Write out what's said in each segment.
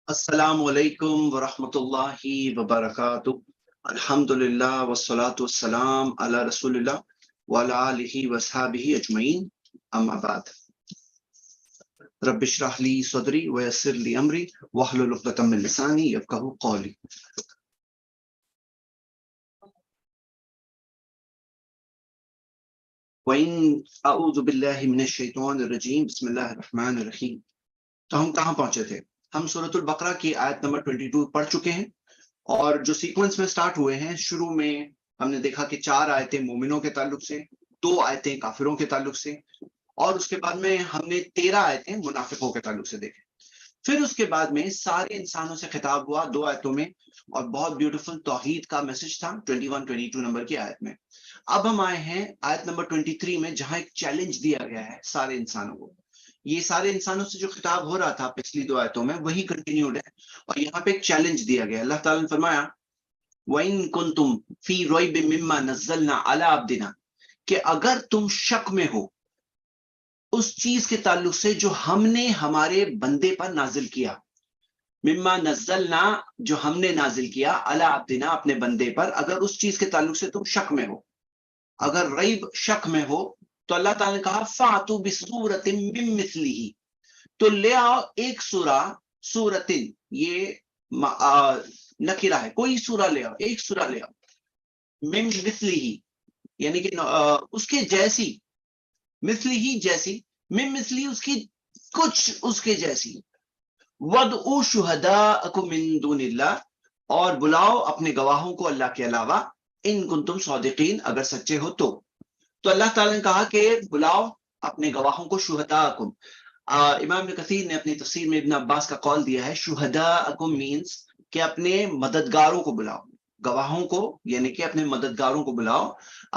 السلام علیکم ورحمۃ اللہ وبرکاتہ. الحمدللہ والصلاة والسلام علی رسول اللہ وعلی آلہ وصحبہ اجمعین. اما بعد. رب اشرح لی صدری ویسر لی امری واحلل عقدۃ من لسانی یفقہوا قولی. وَإِنْ أَعُوذُ بِاللَّهِ مِنَ الشَّيْطَانِ الرَّجِيمِ بسم اللہ الرحمن الرحیم. تو ہم کہاں پہنچے تھے؟ ہم سورۃ البقرہ کی آیت نمبر 22 پڑھ چکے ہیں، اور جو سیکوینس میں سٹارٹ ہوئے ہیں، شروع میں ہم نے دیکھا کہ 4 آیتیں مومنوں کے تعلق سے، 2 آیتیں کافروں کے تعلق سے، اور اس کے بعد میں ہم نے 13 آیتیں منافقوں کے تعلق سے دیکھے. پھر اس کے بعد میں سارے انسانوں سے خطاب ہوا 2 آیتوں میں، اور بہت بیوٹیفل توحید کا میسج تھا 21-22 نمبر کی آیت میں. اب ہم آئے ہیں آیت نمبر 23 میں، جہاں ایک چیلنج دیا گیا ہے سارے انسانوں کو. یہ سارے انسانوں سے جو خطاب ہو رہا تھا پچھلی 2 آیتوں میں، وہی کنٹینیوڈ ہے، اور یہاں پہ ایک چیلنج دیا گیا. اللہ تعالیٰ نے فرمایا وَإِن كُنتُمْ فِي رَيْبٍ مِّمَّا نَزَّلْنَا عَلَىٰ عَبْدِنَا، کہ اگر تم شک میں ہو اس چیز کے تعلق سے جو ہم نے ہمارے بندے پر نازل کیا. مما نزلنا، جو ہم نے نازل کیا، علی عبدنا، اپنے بندے پر، اگر اس چیز کے تعلق سے تم شک میں ہو، اگر ریب شک میں ہو، تو اللہ تعالیٰ نے کہا فَأْتُوا بِسُورَةٍ مِّن مِّثْلِهِ، تو لے آؤ ایک سورہ، سورتن، یہ نکرہ ہے، کوئی سورہ لے آؤ، ایک سورہ لے آؤ، من مثلہ، یعنی کہ اس کے جیسی، مثلہ جیسی، من مثلہ اس کی کچھ اس کے جیسی، وَادْعُوا شُهَدَاءَكُم مِّن دُونِ اللَّهِ، اور بلاؤ اپنے گواہوں کو اللہ کے علاوہ، ان کنتم صادقین، اگر سچے ہو تو. تو اللہ تعالیٰ نے کہا کہ بلاؤ اپنے گواہوں کو، شہداءکم. امام ابن کثیر نے اپنی تفسیر میں ابن عباس کا قول دیا ہے، شہداءکم مینز کہ اپنے مددگاروں کو بلاؤ، گواہوں کو یعنی کہ اپنے مددگاروں کو بلاؤ،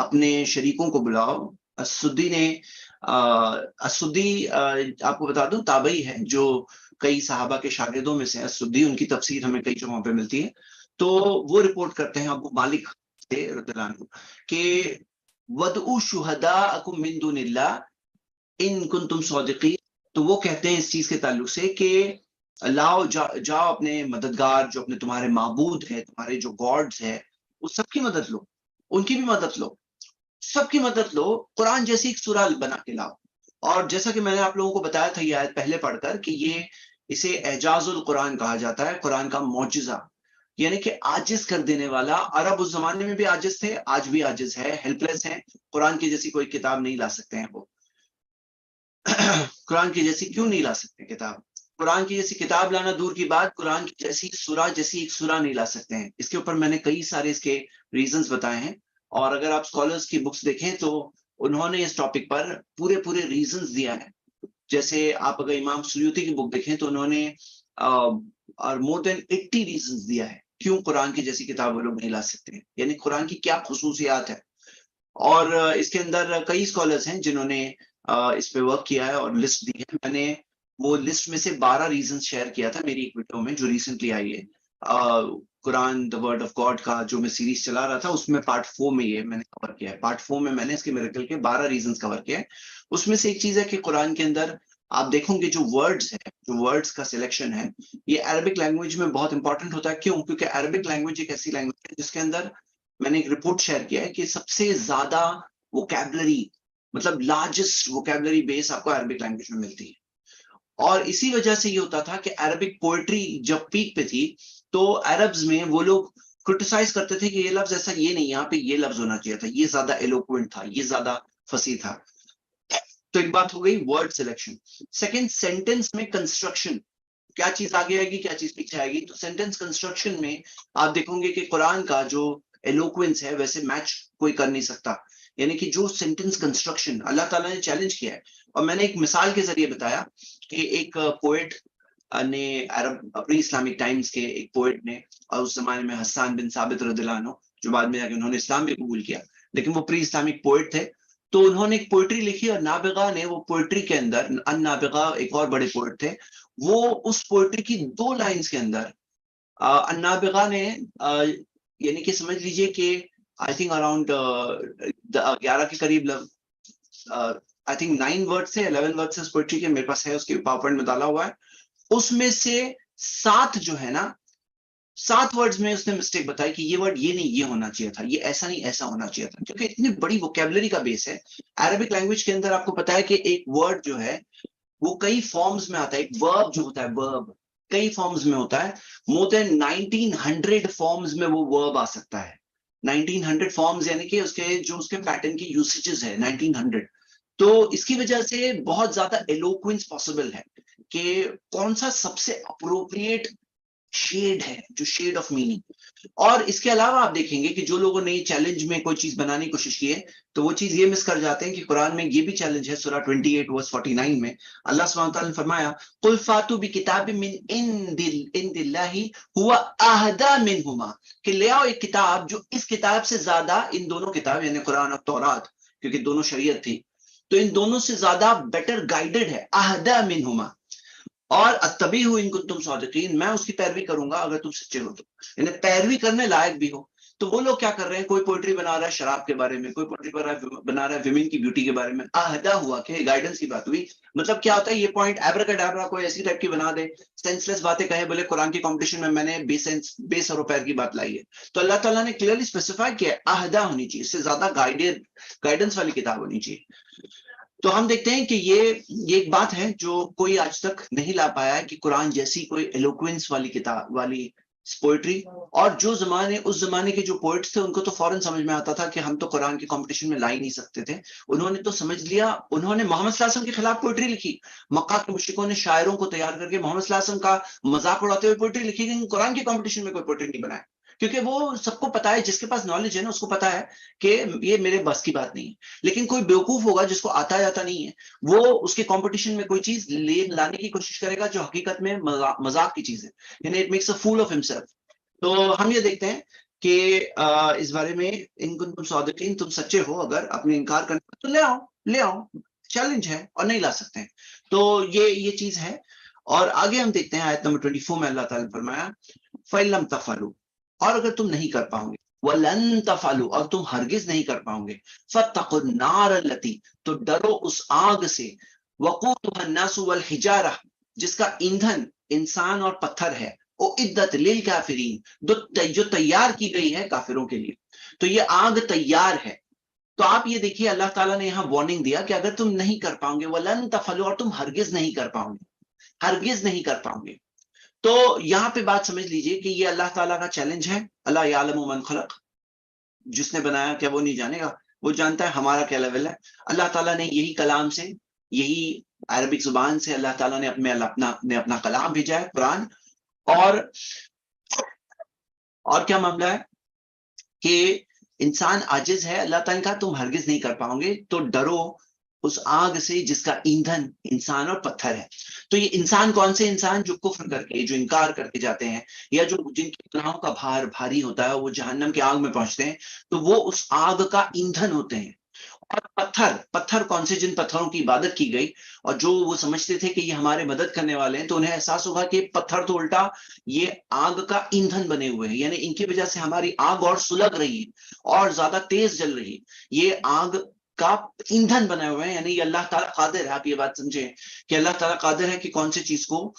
اپنے شریکوں کو بلاؤ. السدی نے السدی آپ کو بتا دوں تابعی ہے، جو کئی صحابہ کے شاگردوں میں سے. السدی، ان کی تفسیر ہمیں کئی جگہوں پہ ملتی ہے. تو وہ رپورٹ کرتے ہیں ابو مالک سے رضی اللہ عنہ کہ وَادْعُوا شُهَدَاءَكُم مِّن دُونِ اللَّهِ إِن كُنتُمْ صَادِقِينَ. تو وہ کہتے ہیں اس چیز کے تعلق سے کہ لاؤ، جاؤ اپنے مددگار، جو اپنے تمہارے معبود ہیں، تمہارے جو گاڈز ہیں، اس سب کی مدد لو، ان کی بھی مدد لو، سب کی مدد لو، قرآن جیسی ایک سورہ بنا کے لاؤ. اور جیسا کہ میں نے آپ لوگوں کو بتایا تھا یہ آیت پہلے پڑھ کر، کہ یہ اسے اعجاز القرآن کہا جاتا ہے، قرآن کا معجزہ، یعنی کہ عاجز کر دینے والا. عرب اس زمانے میں بھی عاجز تھے، آج بھی عاجز ہے، ہیلپ لیس ہیں. قرآن کی جیسی کوئی کتاب نہیں لا سکتے ہیں وہ. قرآن کی جیسی کیوں نہیں لا سکتے کتاب؟ قرآن کی جیسی کتاب لانا دور کی بات، قرآن کی جیسی سورہ، جیسی ایک سورہ نہیں لا سکتے ہیں. اس کے اوپر میں نے کئی سارے اس کے ریزنز بتائے ہیں، اور اگر آپ اسکالرس کی بکس دیکھیں تو انہوں نے اس ٹاپک پر پورے ریزنز دیا ہے. جیسے آپ اگر امام سیوطی کی بک دیکھیں تو انہوں نے اور مور دین 80 ریزنز دیا ہے کیوں قرآن کی جیسی کتاب وہ لوگ نہیں لا سکتے ہیں، یعنی قرآن کی کیا خصوصیات ہے. اور اس کے اندر کئی اسکالرس ہیں جنہوں نے اس پہ ورک کیا ہے اور لسٹ دی ہے. میں نے وہ لسٹ میں سے 12 ریزنز شیئر کیا تھا میری ایک ویڈیو میں جو ریسنٹلی آئی ہے، قرآن دا ورڈ آف گاڈ کا جو میں سیریز چلا رہا تھا، اس میں پارٹ 4 میں یہ میں نے کور کیا ہے. پارٹ 4 میں میں نے اس کے میریکل کے 12 ریزنز کور کیا ہے. اس میں سے ایک چیز ہے کہ قرآن کے اندر آپ دیکھوں گے جو ورڈز ہیں، جو ورڈز کا سلیکشن ہے، یہ عربک لینگویج میں بہت امپورٹنٹ ہوتا ہے. کیوں؟ کیونکہ عربک لینگویج ایک ایسی لینگویج ہے جس کے اندر، میں نے ایک رپورٹ شیئر کیا ہے کہ سب سے زیادہ ووکیبلری، مطلب لارجسٹ ووکیبلری بیس آپ کو عربک لینگویج میں ملتی ہے. اور اسی وجہ سے یہ ہوتا تھا کہ عربک پوئٹری جب پیک پہ تھی تو عربز میں وہ لوگ کرٹیسائز کرتے تھے کہ یہ لفظ ایسا یہ نہیں، یہاں پہ یہ لفظ ہونا چاہیے تھا، یہ زیادہ ایلوکوینٹ تھا، یہ زیادہ فصیح تھا. تو ایک بات ہو گئی ورڈ سلیکشن. سیکنڈ، سینٹینس میں کنسٹرکشن، کیا چیز آگے آئے گی کیا چیز پیچھے آئے گی. تو سینٹینس کنسٹرکشن میں آپ دیکھیں گے کہ قرآن کا جو ایلوکوینس ہے ویسے میچ کوئی کر نہیں سکتا. یعنی کہ جو سینٹینس کنسٹرکشن اللہ تعالیٰ نے چیلنج کیا ہے. اور میں نے ایک مثال کے ذریعے بتایا کہ ایک پوئٹ نے، عرب پری اسلامک ٹائمز کے ایک پوئٹ نے، اور اس زمانے میں حسان بن ثابت رضی اللہ عنہ، جو بعد میں انہوں نے اسلام بھی قبول کیا، لیکن وہ پری اسلامک پوئٹ تھے. تو انہوں نے ایک پوئٹری لکھی، اور نابغہ نے وہ پوئٹری کے اندر، ان نابغہ ایک اور بڑے پوئٹ تھے، وہ اس پوئٹری کی 2 لائنز کے اندر ان نابغہ نے یعنی کہ سمجھ لیجئے کہ آئی تھنک اراؤنڈ 11 کے قریب، آئی تھنک 9 ورڈ سے 11 ورڈ سے اس پوئٹری کے، میرے پاس ہے، اس کے پاور پوائنٹ میں ڈالا ہوا ہے. اس میں سے 7 جو ہے نا 7 ورڈز میں اس نے مسٹیک بتائی کہ یہ ورڈ یہ نہیں یہ ہونا چاہیے تھا, یہ ایسا نہیں ایسا ہونا چاہیے تھا, کیونکہ اتنی بڑی ووکیبلری کا بیس ہے. عربک لینگویج کے اندر آپ کو پتا ہے کہ ایک ورڈ جو ہے وہ کئی فارمز میں آتا ہے. ایک ورب جو ہوتا ہے ورب کئی فارمز میں ہوتا ہے, مور دین 1900 فارمز میں وہ ورب آ سکتا ہے. 1900 فارمز یعنی کہ اس کے جو اس کے پیٹرن کی یوسیجز ہے 1900. تو اس کی وجہ سے بہت زیادہ ایلوکوینس پاسبل ہے کہ کون سا سب سے اپروپریٹ شیڈ ہے, جو شیڈ آف میننگ. اور اس کے علاوہ آپ دیکھیں گے کہ جو لوگوں نے چیلنج میں کوئی چیز بنانے کی کوشش کی ہے تو وہ چیز یہ مس کر جاتے ہیں کہ قرآن میں یہ بھی چیلنج ہے. سورہ 28 ورس 49 میں اللہ سبحانہ وتعالی نے فرمایا قل فاتوا بکتاب من عند اللہ هو اہدی منہما, کہ لے آؤ ایک کتاب جو اس کتاب سے زیادہ, ان دونوں کتاب یعنی قرآن اور تورات, کیونکہ دونوں شریعت تھی تو ان دونوں سے زیادہ بیٹر گائیڈڈ ہے, اہدی منہما. اور اتبعہ ان کنتم صادقین, میں اس کی پیروی کروں گا اگر تم سچے ہو تو, یعنی پیروی کرنے لائق بھی ہو. تو وہ لوگ کیا کر رہے ہیں, کوئی پوئٹری بنا رہا ہے شراب کے بارے میں, کوئی پوئٹری بنا رہا ہے ویمن کی بیوٹی کے بارے میں. آہدہ ہوا کہ گائیڈنس کی بات ہوئی, مطلب کیا ہوتا ہے یہ پوائنٹ ایبراکاڈابرا کوئی ایسی ٹائپ کی بنا دے, سینس لیس باتیں کہے, بولے قرآن کی کمپٹیشن میں نے بے سر و پیر کی بات لائی ہے. تو اللہ تعالیٰ نے کلیئرلی اسپیسیفائی کیا آہدہ ہونی چاہیے, اس سے زیادہ گائیڈنس والی کتاب ہونی چاہیے. تو ہم دیکھتے ہیں کہ یہ ایک بات ہے جو کوئی آج تک نہیں لا پایا ہے کہ قرآن جیسی کوئی ایلوکوینس والی کتاب والی پوئٹری. اور جو اس زمانے کے جو پوئٹس تھے ان کو تو فوراً سمجھ میں آتا تھا کہ ہم تو قرآن کی کمپٹیشن میں لا ہی نہیں سکتے تھے. انہوں نے تو سمجھ لیا, انہوں نے محمد صلی اللہ علیہ وسلم کے خلاف پوئٹری لکھی. مکہ کے مشرکوں نے شاعروں کو تیار کر کے محمد صلی اللہ علیہ وسلم کا مذاق اڑاتے ہوئے پوئٹری لکھی, لیکن قرآن کی کمپٹیشن میں کوئی پوئٹری نہیں بنائے, کیونکہ وہ سب کو پتا ہے, جس کے پاس نالج ہے نا اس کو پتا ہے کہ یہ میرے بس کی بات نہیں ہے. لیکن کوئی بیوقوف ہوگا جس کو آتا جاتا نہیں ہے, وہ اس کے کمپٹیشن میں کوئی چیز لانے کی کوشش کرے گا جو حقیقت میں مذاق کی چیز ہے, یعنی it makes a fool of himself. تو ہم یہ دیکھتے ہیں کہ اس بارے میں ان کنتم صادقین, تم سچے ہو اگر اپنے انکار کرنے تو لے آؤ, چیلنج ہے اور نہیں لا سکتے ہیں. تو یہ چیز ہے. اور آگے ہم دیکھتے ہیں آیت نمبر 24 میں اللہ تعالیٰ نے فرمایا فَإِن لَمْ تَفْعَلُوا, اور اگر تم نہیں کر پاؤ گے, وَلَن تَفْعَلُوا, اور تم ہرگز نہیں کر پاؤ گے, فَاتَّقُوا النَّارَ الَّتِي, تو ڈرو اس آگ سے, وَقُودُهَا النَّاسُ وَالْحِجَارَةُ, جس کا ایندھن انسان اور پتھر ہے, اُعِدَّتْ لِلْكَافِرِينَ, جو تیار کی گئی ہے کافروں کے لیے. تو یہ آگ تیار ہے. تو آپ یہ دیکھیے اللہ تعالیٰ نے یہاں وارننگ دیا کہ اگر تم نہیں کر پاؤ گے, وَلَن تَفْعَلُوا, اور تم ہرگز نہیں کر پاؤ گے, ہرگز نہیں کر پاؤ گے. تو یہاں پہ بات سمجھ لیجئے کہ یہ اللہ تعالیٰ کا چیلنج ہے. اللہ یعلم من خلق, جس نے بنایا کیا وہ نہیں جانے گا, وہ جانتا ہے ہمارا کیا لیول ہے. اللہ تعالیٰ نے یہی کلام سے, یہی عربک زبان سے اللہ تعالیٰ نے اپنا کلام بھیجا ہے قرآن. اور کیا معاملہ ہے کہ انسان عاجز ہے. اللہ تعالیٰ نے کہا تم ہرگز نہیں کر پاؤ گے, تو ڈرو اس آگ سے جس کا ایندھن انسان اور پتھر ہے. تو یہ انسان کون سے انسان, جو کفر کر کے, جو انکار کر کے جاتے ہیں, یا جو جن کی گناہوں کا بھار بھاری ہوتا ہے, وہ جہنم کی آگ میں پہنچتے ہیں, تو وہ اس آگ کا ایندھن ہوتے ہیں. اور پتھر کون سے, جن پتھروں کی عبادت کی گئی اور جو وہ سمجھتے تھے کہ یہ ہمارے مدد کرنے والے ہیں, تو انہیں احساس ہوگا کہ پتھر تو الٹا یہ آگ کا ایندھن بنے ہوئے ہیں, یعنی ان کی وجہ سے ہماری آگ اور سلگ رہی ہے اور زیادہ تیز جل رہی ہے. یہ آگ کا ایندھن بنے ہوئے ہیں, یعنی یہ اللہ تعالیٰ قادر ہے. آپ یہ بات سمجھیں کہ اللہ تعالیٰ قادر ہے کہ کون سی چیز کو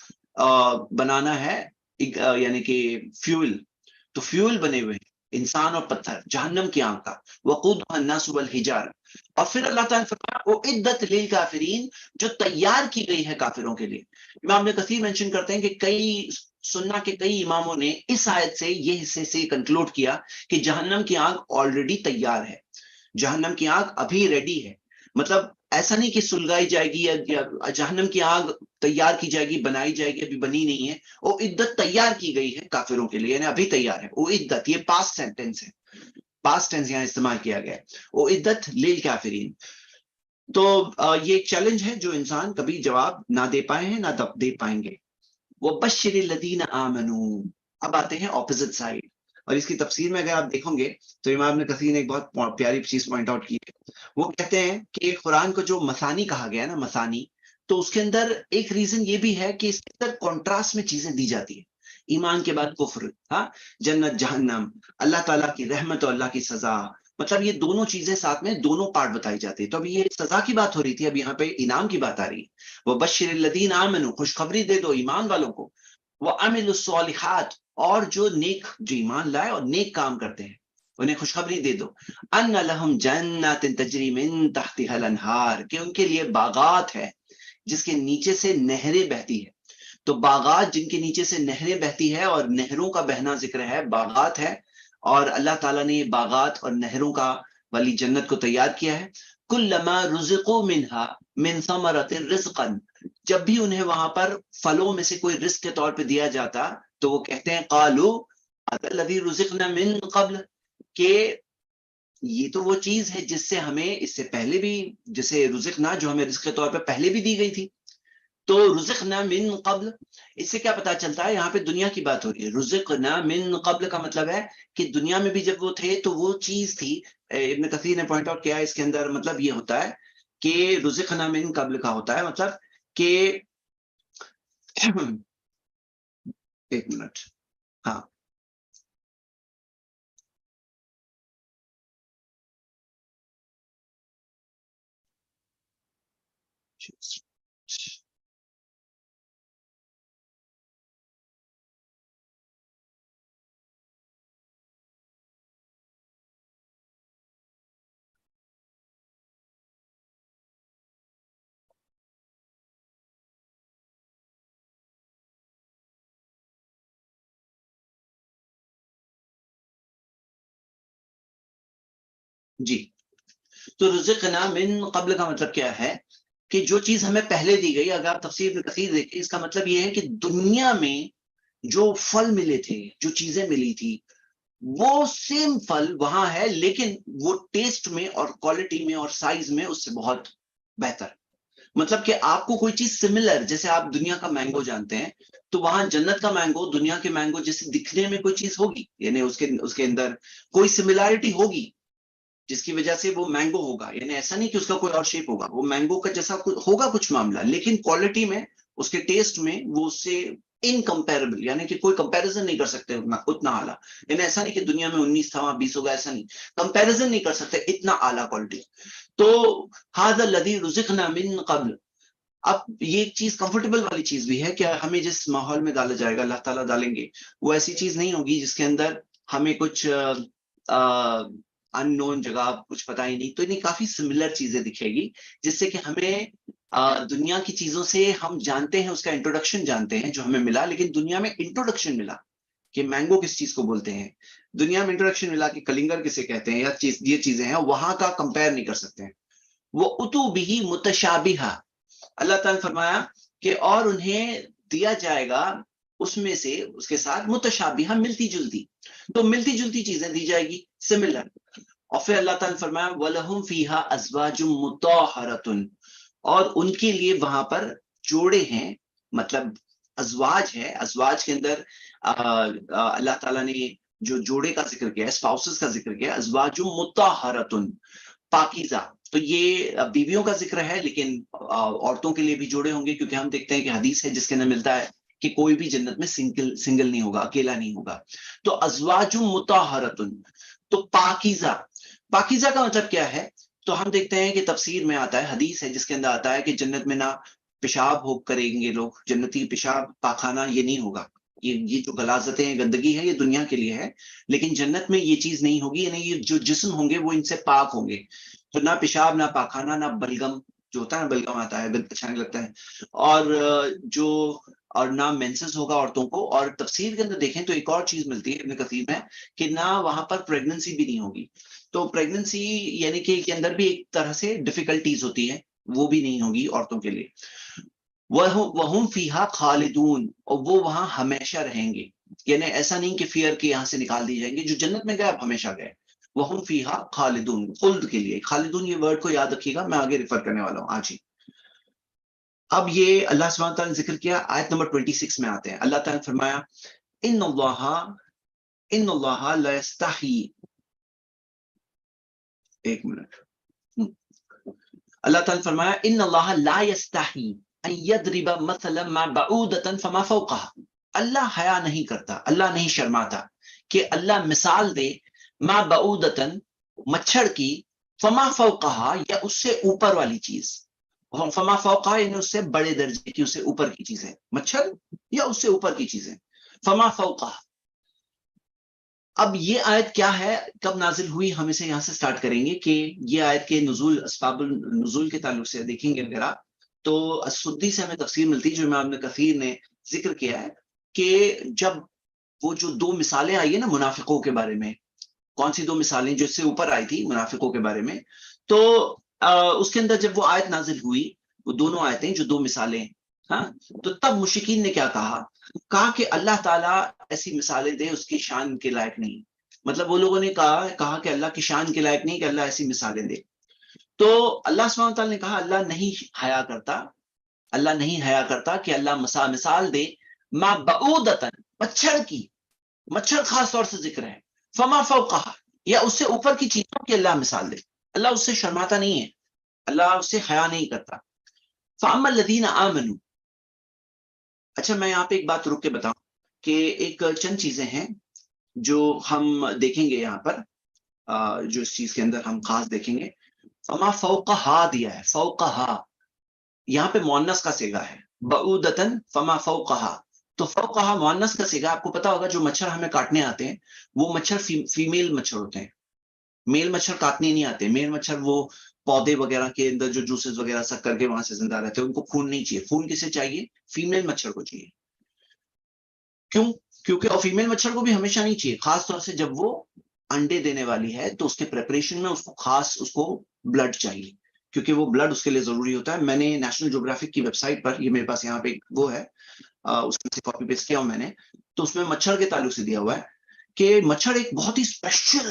بنانا ہے, یعنی کہ فیول. تو فیول بنے ہوئے ہیں انسان اور پتھر, جہنم کی آگ کا, وقودها الناس والحجارہ. اور پھر اللہ تعالیٰ نے فرمایا اعدت للکافرین, جو تیار کی گئی ہے کافروں کے لیے. امام ابن کثیر مینشن کرتے ہیں کہ کئی سنہ کے کئی اماموں نے اس آیت سے یہ حصے سے کنکلوڈ کیا کہ جہنم کی آگ آلریڈی تیار ہے, جہنم کی آگ ابھی ریڈی ہے. مطلب ایسا نہیں کہ سلگائی جائے گی یا جہنم کی آگ تیار کی جائے گی, بنائی جائے گی, ابھی بنی نہیں ہے. وہ عدت تیار کی گئی ہے کافروں کے لیے, یعنی ابھی تیار ہے. وہ عدت, یہ پاسٹ سینٹینس ہے, پاسٹ ٹینس یہاں استعمال کیا گیا ہے, وہ عدت للکافرین. تو یہ ایک چیلنج ہے جو انسان کبھی جواب نہ دے پائے ہیں, نہ دے پائیں گے. وَبَشِّرِ الَّذِينَ آمَنُوا, اب آتے ہیں اپوزٹ سائڈ. اور اس کی تفسیر میں اگر آپ دیکھو گے تو امام ابن کثیر نے ایک بہت پیاری چیز پوائنٹ آؤٹ کی ہے. وہ کہتے ہیں کہ قرآن کو جو مثانی کہا گیا نا, مثانی, تو اس کے اندر ایک ریزن یہ بھی ہے کہ اس کے اندر کنٹراسٹ میں چیزیں دی جاتی ہیں. ایمان کے بعد کفر, ہاں, جنت جہنم, اللہ تعالیٰ کی رحمت اور اللہ کی سزا, مطلب یہ دونوں چیزیں ساتھ میں, دونوں پارٹ بتائی جاتی ہے. تو اب یہ سزا کی بات ہو رہی تھی, اب یہاں پہ انعام کی بات آ رہی ہے. وَبَشِّرِ الَّذِينَ آمَنُوا, خوشخبری دے دو ایمان والوں کو. وَعَمِلُوا الصَّالِحَاتِ اور جو ایمان لائے اور نیک کام کرتے ہیں انہیں خوشخبری دے دو ان لہم جنات تجری من تحتها الانہار کہ ان کے لیے باغات ہے جس کے نیچے سے نہریں بہتی ہے. تو باغات جن کے نیچے سے نہریں بہتی ہے اور نہروں کا بہنا ذکر ہے، باغات ہے، اور اللہ تعالیٰ نے یہ باغات اور نہروں کا والی جنت کو تیار کیا ہے. کلما رزقوا منہا من ثمرۃ رزقا جب بھی انہیں وہاں پر پھلوں میں سے کوئی رزق کے طور پہ دیا جاتا تو وہ کہتے ہیں قالوا هذا الذی رزقنا من قبل کہ یہ تو وہ چیز ہے جس سے ہمیں اس سے پہلے بھی جسے رزقنا جو ہمیں رزق کے طور پہ پہلے بھی دی گئی تھی. تو رزقنا من قبل اس سے کیا پتا چلتا ہے یہاں پہ دنیا کی بات ہو رہی ہے. رزقنا من قبل کا مطلب ہے کہ دنیا میں بھی جب وہ تھے تو وہ چیز تھی. ابن کثیر نے پوائنٹ آؤٹ کیا ہے اس کے اندر مطلب یہ ہوتا ہے کہ رزقنا من قبل کا ہوتا ہے مطلب کہ ایک منٹ ہاں جی. تو رزقنا من قبل کا مطلب کیا ہے کہ جو چیز ہمیں پہلے دی گئی. اگر آپ تفسیر میں کثیر دیکھیں اس کا مطلب یہ ہے کہ دنیا میں جو پھل ملے تھے جو چیزیں ملی تھی وہ سیم پھل وہاں ہے لیکن وہ ٹیسٹ میں اور کوالٹی میں اور سائز میں اس سے بہت بہتر. مطلب کہ آپ کو کوئی چیز سملر جیسے آپ دنیا کا مینگو جانتے ہیں تو وہاں جنت کا مینگو دنیا کے مینگو جیسے دکھنے میں کوئی چیز ہوگی یعنی اس کے اندر کوئی سملیرٹی ہوگی جس کی وجہ سے وہ مینگو ہوگا. یعنی ایسا نہیں کہ اس کا کوئی اور شیپ ہوگا، وہ مینگو کا جیسا ہوگا کچھ معاملہ لیکن کوالٹی میں اس کے ٹیسٹ میں وہ اس سے انکمپیریبل یعنی کہ کوئی کمپیریزن نہیں کر سکتے اتنا اعلیٰ. یعنی ایسا نہیں کہ دنیا میں 19 تھا وہاں 20 ہوگا، ایسا نہیں، کمپیریزن نہیں کر سکتے اتنا اعلیٰ کوالٹی. تو ھذا الذی رزقنا من قبل. اب یہ ایک چیز کمفرٹیبل والی چیز بھی ہے کہ ہمیں جس ماحول میں ڈالا جائے گا اللہ تعالیٰ ڈالیں گے وہ ایسی چیز نہیں ہوگی جس کے اندر ہمیں کچھ ان نون جگہ کچھ پتہ ہی نہیں. تو انہیں کافی سملر چیزیں دکھے گی جس سے کہ ہمیں دنیا کی چیزوں سے ہم جانتے ہیں اس کا انٹروڈکشن جانتے ہیں جو ہمیں ملا. لیکن دنیا میں انٹروڈکشن ملا کہ مینگو کس چیز کو بولتے ہیں، دنیا میں انٹروڈکشن ملا کہ کلنگر کسے کہتے ہیں یا یہ چیزیں ہیں وہاں کا کمپیئر نہیں کر سکتے ہیں. وہ اتو بھی متشابہہ اللہ تعالیٰ نے فرمایا کہ اور انہیں دیا جائے گا اس میں سے اس کے ساتھ متشابہہ ملتی جلتی. تو ملتی جلتی چیزیں دی جائے گی سملر. اور پھر اللہ تعالیٰ نے فرمایا وَلَهُمْ فِيهَا أَزْوَاجٌ مُطَهَّرَةٌ اور ان کے لیے وہاں پر جوڑے ہیں مطلب ازواج ہے. ازواج کے اندر اللہ تعالیٰ نے جو جوڑے کا ذکر کیا ہے اسپاؤسز کا ذکر کیا ہے ازواج مطہرۃ پاکیزہ. تو یہ بیویوں کا ذکر ہے لیکن عورتوں کے لیے بھی جوڑے ہوں گے کیونکہ ہم دیکھتے ہیں کہ حدیث ہے جس کے اندر ملتا ہے کہ کوئی بھی جنت میں سنگل نہیں ہوگا، اکیلا نہیں ہوگا. تو ازواج مطہرۃ تو پاکیزہ. پاکیزہ کا مطلب کیا ہے؟ تو ہم دیکھتے ہیں کہ تفسیر میں آتا ہے حدیث ہے جس کے اندر آتا ہے کہ جنت میں نہ پیشاب ہو کریں گے لوگ، جنتی پیشاب پاخانہ یہ نہیں ہوگا. یہ جو غلاظتیں ہیں گندگی ہے یہ دنیا کے لیے ہے لیکن جنت میں یہ چیز نہیں ہوگی. یعنی یہ جو جسم ہوں گے وہ ان سے پاک ہوں گے. تو نہ پیشاب نہ پاخانہ نہ بلغم جو ہوتا ہے بلغم آتا ہے اچھا نہیں لگتا ہے اور نہ مینسز ہوگا عورتوں کو. اور تفسیر کے اندر دیکھیں تو ایک اور چیز ملتی ہے ابن کثیر میں کہ نہ وہاں پر پریگننسی بھی نہیں ہوگی. تو پریگننسی یعنی کہ کے اندر بھی ایک طرح سے ڈیفیکلٹیز ہوتی ہے وہ بھی نہیں ہوگی عورتوں کے لیے. وَهُمْ فِيهَا خَالِدُونَ اور وہ وہاں ہمیشہ رہیں گے. یعنی ایسا نہیں کہ فیئر کے یہاں سے نکال دی جائیں گے. جو جنت میں گئے اب ہمیشہ گئے. وَهُمْ فِيهَا خَالِدُونَ خلد کے لیے. خالدون یہ ورڈ کو یاد رکھیے گا میں آگے ریفر کرنے والا ہوں آج ہی. اب یہ اللہ سبحانہ تعالیٰ نے ذکر کیا آیت نمبر 26 میں آتے ہیں. اللہ تعالیٰ نے فرمایا ان اللہ لا یستحی. ایک منٹ. اللہ تعالیٰ نے فرمایا ان اللہ لا یستحی ان یضرب مثلا ما بعودۃ فما فوقها. اللہ حیا نہیں کرتا، اللہ نہیں شرماتا کہ اللہ مثال دے ما بعودۃ مچھر کی فما فوقها یا اس سے اوپر والی چیز. فما فوقہ یعنی اس سے بڑے درجے کی، اس سے اوپر کی چیزیں، مچھر یا اس سے اوپر کی چیزیں، فما فوقہ. اب یہ آیت کیا ہے، کب نازل ہوئی، ہم اسے یہاں سے سٹارٹ کریں گے کہ یہ آیت کے نزول، اسباب النزول کے تعلق سے دیکھیں گے اگر آپ تو السدی سے ہمیں تفسیر ملتی ہے جو امام ابن کثیر نے ذکر کیا ہے کہ جب وہ جو دو مثالیں آئی ہیں نا منافقوں کے بارے میں، کون سی دو مثالیں جو اس سے اوپر آئی تھی منافقوں کے بارے میں، تو اس کے اندر جب وہ آیت نازل ہوئی، وہ دونوں آیتیں جو دو مثالیں، ہاں، تو تب مشرکین نے کیا کہا کہ اللہ تعالیٰ ایسی مثالیں دے اس کی شان کے لائق نہیں. مطلب وہ لوگوں نے کہا کہ اللہ کی شان کے لائق نہیں کہ اللہ ایسی مثالیں دے. تو اللہ سبحانہ تعالیٰ نے کہا اللہ نہیں حیا کرتا، اللہ نہیں حیا کرتا کہ اللہ مثال دے ما بعودتن، مچھر کی، مچھر خاص طور سے ذکر ہے، فما فوقہ یا اس سے اوپر کی چیزوں کی اللہ مثال دے. اللہ اس سے شرماتا نہیں ہے، اللہ اس سے حیا نہیں کرتا. فاما الذین آمنوا، اچھا میں یہاں پہ ایک بات رک کے بتاؤں کہ ایک چند چیزیں ہیں جو ہم دیکھیں گے یہاں پر، جو اس چیز کے اندر ہم خاص دیکھیں گے. فما فوقہا دیا ہے، فوقہا یہاں پہ مؤنث کا صیغہ ہے، بعودتن فما فوقہا، تو فوقہا مؤنث کا صیغہ. آپ کو پتا ہوگا جو مچھر ہمیں کاٹنے آتے ہیں وہ مچھر فیمیل مچھر ہوتے ہیں، میل مچھر کاٹنے نہیں آتے. میل مچھر وہ پودے وغیرہ کے اندر جو جوسز وغیرہ سک کر کے وہاں سے زندہ رہتے ہیں، ان کو خون نہیں چاہیے. خون کسے چاہیے؟ فیمیل مچھر کو چاہیے. کیوں؟ کیونکہ اور فیمیل مچھر کو بھی ہمیشہ نہیں چاہیے، خاص طور سے جب وہ انڈے دینے والی ہے تو اس کے پریپریشن میں اس کو خاص اس کو بلڈ چاہیے، کیونکہ وہ بلڈ اس کے لیے ضروری ہوتا ہے. میں نے نیشنل جیوگرافک کی ویب سائٹ پر، یہ میرے پاس یہاں پہ وہ ہے، اس میں سے کاپی پیسٹ کیا ہوں میں نے، تو اس میں مچھر کے تعلق سے دیا ہوا ہے کہ مچھر ایک بہت ہی اسپیشل،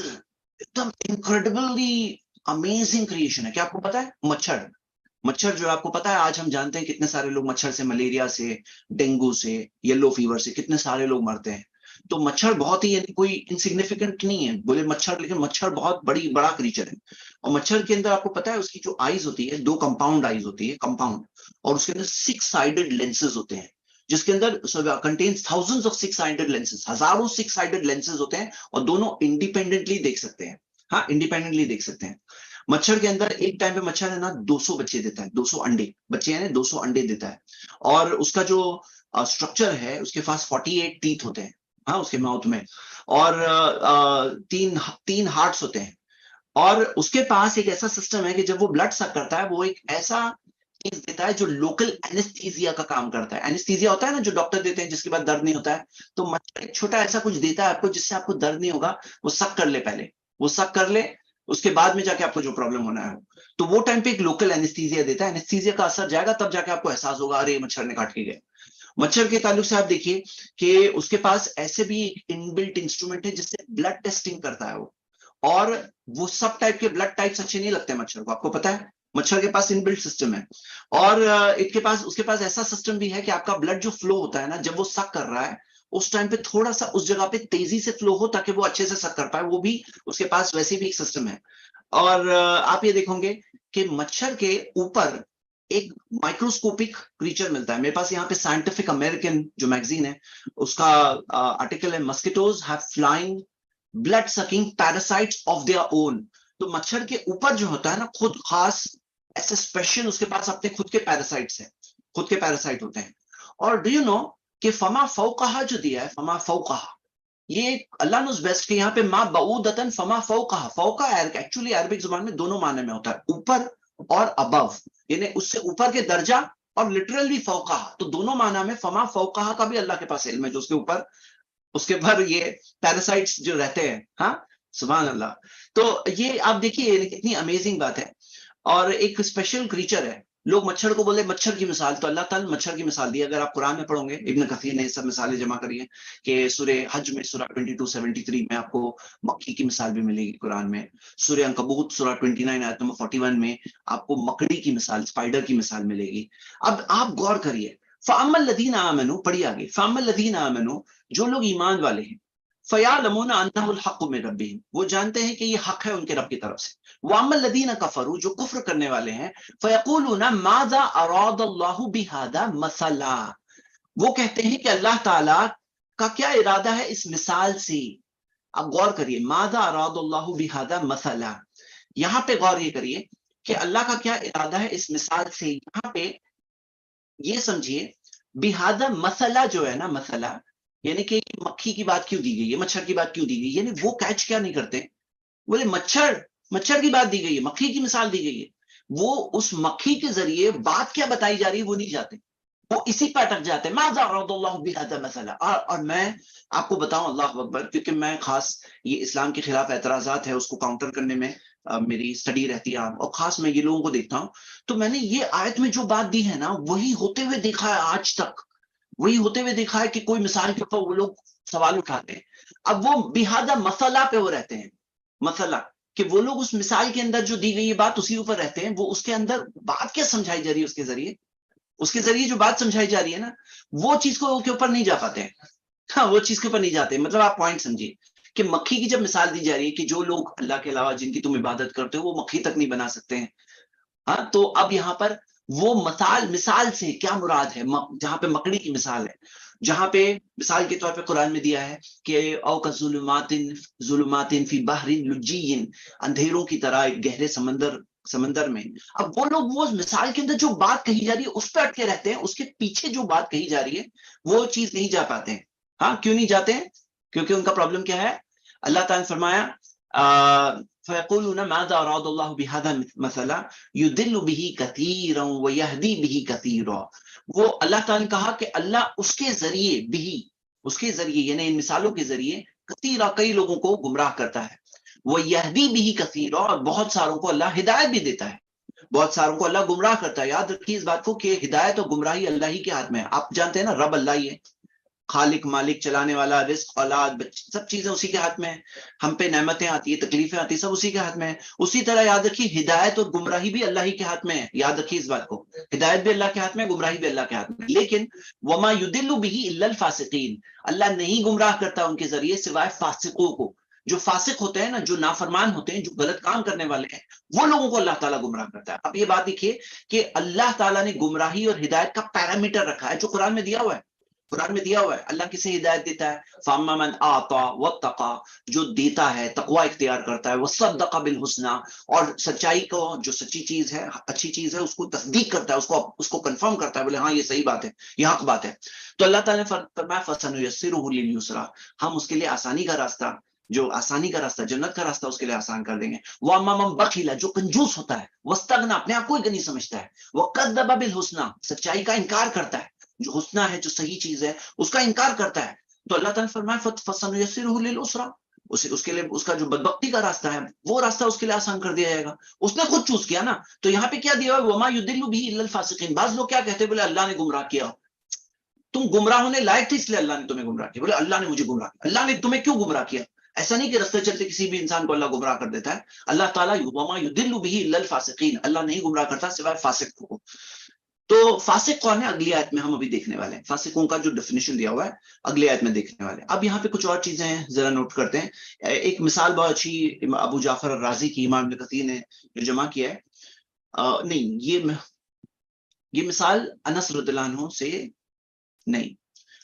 ایک دم انکریڈبلی امیزنگ کریشن ہے. کیا آپ کو پتا ہے مچھر جو آپ کو پتا ہے آج ہم جانتے ہیں کتنے سارے لوگ مچھر سے، ملیریا سے، ڈینگو سے، یلو فیور سے کتنے سارے لوگ مرتے ہیں. تو مچھر بہت ہی یعنی کوئی انسگنیفیکنٹ نہیں ہے بولے مچھر، لیکن مچھر بہت بڑا کریچر ہے. اور مچھر کے اندر آپ کو پتا ہے اس کی جو آئیز ہوتی ہے، دو کمپاؤنڈ آئیز ہوتی ہے، کمپاؤنڈ، اور اس کے اندر 6 سائڈڈ لینسز ہوتے ہیں جس کے اندر contains thousands of 6 sided lenses, ہزاروں 6 سائڈڈ لینسز ہوتے ہیں اور دونوں انڈیپینڈنٹلی دیکھ سکتے ہیں. ہاں انڈیپینڈنٹلی دیکھ سکتے ہیں. مچھر کے اندر ایک ٹائم پہ مچھر ہے نا 200 بچے دیتا ہے، 200 انڈے، بچے ہیں 200 انڈے دیتا ہے. اور اس کا جو اسٹرکچر ہے اس کے پاس 48 ٹیتھ ہوتے ہیں، ہاں اس کے ماؤتھ میں، اور تین ہارٹس ہوتے ہیں. اور اس کے پاس ایک ایسا سسٹم ہے کہ جب وہ بلڈ سک کرتا ہے وہ ایک ایسا چیز دیتا ہے جو لوکل اینستھیزیا کا کام کرتا ہے. اینستھیزیا ہوتا ہے نا جو ڈاکٹر دیتے ہیں جس کے بعد درد نہیں ہوتا ہے، تو مچھر ایک چھوٹا ایسا کچھ دیتا ہے آپ کو جس سے آپ کو درد نہیں ہوگا. وہ سک کر لے، پہلے وہ سک کر لے، اس کے بعد میں جا کے آپ کو جو پرابلم ہونا ہے تو وہ ٹائم پہ ایک لوکل اینستھیزیا دیتا ہے. اینستھیزیا کا اثر جائے گا تب جا کے آپ کو احساس ہوگا ارے مچھر نے کاٹ کے گئے. مچھر کے تعلق سے آپ دیکھیے کہ اس کے پاس ایسے بھی ایک انبلٹ انسٹرومنٹ ہے جس سے بلڈ ٹیسٹنگ کرتا ہے وہ، اور وہ سب ٹائپ کے بلڈ ٹائپس اچھے نہیں لگتے مچھر کو، آپ کو پتا ہے مچھر کے پاس انبلٹ سسٹم ہے. اور اس کے پاس ایسا سسٹم بھی ہے کہ آپ کا بلڈ جو فلو ہوتا ہے نا جب وہ سک کر رہا ہے اس ٹائم پہ تھوڑا سا اس جگہ پہ تیزی سے فلو ہو تاکہ وہ اچھے سے سک کر پائے، وہ بھی اس کے پاس ویسے بھی ایک سسٹم ہے. اور آپ یہ دیکھیں گے کہ مچھر کے اوپر ایک مائکروسکوپک کریچر ملتا ہے. میرے پاس یہاں پہ سائنٹیفک امریکن جو میگزین ہے اس کا آرٹیکل ہے، mosquitoes have flying blood sucking parasites of their own. تو مچھر کے اوپر جو ہوتا ہے نا خود خاص ایسے اسپیشل اس کے پاس اپنے خود کے پیراسائٹس ہیں، خود کے پیراسائٹ ہوتے ہیں. اور ڈو یو نو کہ فما فوقہا جو دیا ہے، فما فوقہا، یہ اللہ نوز بیسٹ کہ یہاں پہ ما بعودتن فما فوقہا، فوقہ ایکچولی عربک زبان میں دونوں معنی میں ہوتا ہے، اوپر اور ابو، یعنی اس سے اوپر کے درجہ، اور لٹرلی فوقہا، تو دونوں معنی میں فما فوقہا کا بھی اللہ کے پاس علم ہے جو اس کے اوپر، اس کے پر یہ پیراسائٹس جو رہتے ہیں. ہاں سبحان اللہ. تو یہ آپ دیکھیے کتنی امیزنگ بات ہے. اور ایک اسپیشل کریچر ہے. لوگ مچھر کو بولے مچھر کی مثال، تو اللہ تعالیٰ مچھر کی مثال دی. اگر آپ قرآن میں پڑھو گے ابن کثیر نے یہ سب مثالیں جمع کری ہیں کہ سورہ حج میں سورہ 2273 میں آپ کو مکھی کی مثال بھی ملے گی قرآن میں. سورہ عنکبوت سورہ 29 آیت نمبر 41 میں آپ کو مکڑی کی مثال، اسپائڈر کی مثال ملے گی. اب آپ غور کریے، فَأَمَّا الَّذِينَ آمَنُوا، پڑھیے آگے، فَأَمَّا الَّذِينَ آمَنُوا، جو لوگ ایمان والے ہیں، فَيَعْلَمُونَ أَنَّهُ الْحَقُّ مِنْ رَبِّهِمْ، وہ جانتے ہیں کہ یہ حق ہے ان کے رب کی طرف سے. وَأَمَّا الَّذِينَ كَفَرُوا، جو کفر کرنے والے ہیں، فَيَقُولُونَ مَاذَا أَرَادَ اللَّهُ بِهَذَا مَثَلًا، وہ کہتے ہیں کہ اللہ تعالیٰ کا کیا ارادہ ہے اس مثال سے. اب غور کریے، مَاذَا أَرَادَ اللَّهُ بِهَذَا مَثَلًا، یہاں پہ غور یہ کریے کہ اللہ کا کیا ارادہ ہے اس مثال سے. یہاں پہ یہ سمجھیے بہذا مسئلہ جو ہے نا، مسئلہ یعنی کہ مکھی کی بات کیوں دی گئی ہے، مچھر کی بات کیوں دی گئی، یعنی وہ کیچ کیا نہیں کرتے، بولے مچھر کی بات دی گئی ہے، مکھی کی مثال دی گئی ہے، وہ اس مکھی کے ذریعے بات کیا بتائی جا رہی ہے وہ نہیں جاتے، وہ اسی پہ اٹک جاتے ہیں. ماذا اراد اللہ بہذا مسئلہ. اور میں آپ کو بتاؤں، اللہ اکبر، کیونکہ میں خاص یہ اسلام کے خلاف اعتراضات ہے اس کو کاؤنٹر کرنے میں میری سٹڈی رہتی ہے، اور خاص میں یہ لوگوں کو دیکھتا ہوں، تو میں نے یہ آیت میں جو بات دی ہے نا وہی ہوتے ہوئے دیکھا ہے آج تک، وہی ہوتے ہوئے دیکھا ہے کہ کوئی مثال کے اوپر وہ لوگ سوال اٹھاتے ہیں. اب وہ بہذا مسئلہ پہ وہ رہتے ہیں، مسئلہ کہ وہ لوگ اس مثال کے اندر جو دی گئی یہ بات اسی اوپر رہتے ہیں، وہ اس کے اندر بات کیا سمجھائی جا رہی ہے، اس کے ذریعے جو بات سمجھائی جا رہی ہے نا وہ چیز کو کے اوپر نہیں جا پاتے ہیں. ہاں، وہ چیز کے اوپر نہیں جاتے. مطلب آپ پوائنٹ سمجھیے کہ مکھی کی جب مثال دی جا رہی ہے کہ جو لوگ اللہ کے علاوہ جن کی تم عبادت کرتے ہو وہ مکھی تک نہیں بنا سکتے ہیں. ہاں، تو اب یہاں پر وہ مثال سے کیا مراد ہے، جہاں پہ مکڑی کی مثال ہے، جہاں پہ مثال کے طور پہ قرآن میں دیا ہے کہ او کا ظلمات فی بحر لجی، اندھیروں کی طرح ایک گہرے سمندر میں. اب وہ لوگ وہ مثال کے اندر جو بات کہی جا رہی ہے اس پہ اٹکے رہتے ہیں، اس کے پیچھے جو بات کہی جا رہی ہے وہ چیز نہیں جا پاتے ہیں. ہاں، کیوں نہیں جاتے ہیں؟ کیونکہ ان کا پرابلم کیا ہے. اللہ تعالیٰ نے فرمایا فَيَقُولُونَ مَاذَا أَرَادَ اللَّهُ بِهَذَا مَثَلًا يُضِلُّ بِهِ كَثِيرًا وَيَهْدِي بِهِ كَثِيرًا. وہ اللہ تعالیٰ نے کہا کہ اللہ اس کے ذریعے اس کے ذریعے یعنی ان مثالوں کے ذریعے کئی لوگوں کو گمراہ کرتا ہے. وہ یہدی بھی کثیر، اور بہت ساروں کو اللہ ہدایت بھی دیتا ہے، بہت ساروں کو اللہ گمراہ کرتا ہے. یاد رکھیے اس بات کو کہ ہدایت اور گمراہی اللہ ہی کے ہاتھ میں ہے. آپ جانتے ہیں نا رب اللہ ہی ہے، خالق مالک چلانے والا، رزق اولاد سب چیزیں اسی کے ہاتھ میں ہیں. ہم پہ نعمتیں آتی ہیں، تکلیفیں آتی ہیں، سب اسی کے ہاتھ میں ہیں. اسی طرح یاد رکھیے ہدایت اور گمراہی بھی اللہ ہی کے ہاتھ میں ہے. یاد رکھیے اس بات کو، ہدایت بھی اللہ کے ہاتھ میں، گمراہی بھی اللہ کے ہاتھ میں. لیکن وما یضل به الا الفاسقین، اللہ نہیں گمراہ کرتا ان کے ذریعے سوائے فاسقوں کو. جو فاسق ہوتے ہیں نا، جو نافرمان ہوتے ہیں، جو غلط کام کرنے والے ہیں، وہ لوگوں کو اللہ تعالیٰ گمراہ کرتا ہے. اب یہ بات دیکھیے کہ اللہ تعالیٰ نے گمراہی اور ہدایت کا پیرامیٹر رکھا ہے جو قرآن میں دیا ہوا ہے. قرآن میں دیا ہوا ہے اللہ کسے ہدایت دیتا ہے. فاما من اعطى واتقى، جو دیتا ہے، تقوی اختیار کرتا ہے، وصدق بالحسنى، اور سچائی کو، جو سچی چیز ہے، اچھی چیز ہے، اس کو تصدیق کرتا ہے، اس کو کنفرم کرتا ہے، بولے ہاں یہ صحیح بات ہے، یہ حق بات ہے. تو اللہ تعالیٰ نے فرمایا فسنيسره لليسرى، ہم اس کے لیے آسانی کا راستہ، جو آسانی کا راستہ، جنت کا راستہ اس کے لیے آسان کر دیں گے. واما من بخل، جو کنجوس ہوتا ہے، واستغنى، اپنے آپ کو ہی غنی سمجھتا ہے، وكذب بالحسنى، سچائی کا انکار کرتا ہے، جو حسنہ ہے، جو صحیح چیز ہے اس کا انکار کرتا ہے، تو اللہ تعالیٰ نے فرمایا فَسَنُيَسِّرُهُ لِلْعُسْرَى، اس کے لیے اس کا جو بدبختی کا راستہ ہے وہ راستہ اس کے لیے آسان کر دیا جائے گا. اس نے خود چوز کیا نا. تو یہاں پہ کیا دیا ہوا ہے وَمَا يُضِلُّ بِهِ إِلَّا الْفَاسِقِينَ. بعض لوگ کیا کہتے ہیں، بولے اللہ نے گمراہ کیا، تم گمراہ ہونے لائق تھے اس لیے اللہ نے تمہیں گمراہ کیا. بولے اللہ نے مجھے گمراہ کیا، اللہ نے تمہیں کیوں گمراہ کیا؟ ایسا نہیں کہ رستے چلتے کسی بھی انسان کو اللہ گمراہ کر دیتا ہے. اللہ تعالیٰ وَمَا يُضِلُّ بِهِ إِلَّا الْفَاسِقِينَ، اللہ نہیں گمراہ کرتا سوائے فاسق کو. تو فاسق کون ہے اگلی آیت میں ہم ابھی دیکھنے والے ہیں. فاسقوں کا جو ڈیفینیشن دیا ہوا ہے اگلی آیت میں دیکھنے والے ہیں. اب یہاں پہ کچھ اور چیزیں ہیں ذرا نوٹ کرتے ہیں. ایک مثال بہت اچھی ابو جعفر الرازی کی امام ابن کثیر نے جو جمع کیا ہے، نہیں یہ مثال انس رضی اللہ عنہ سے نہیں،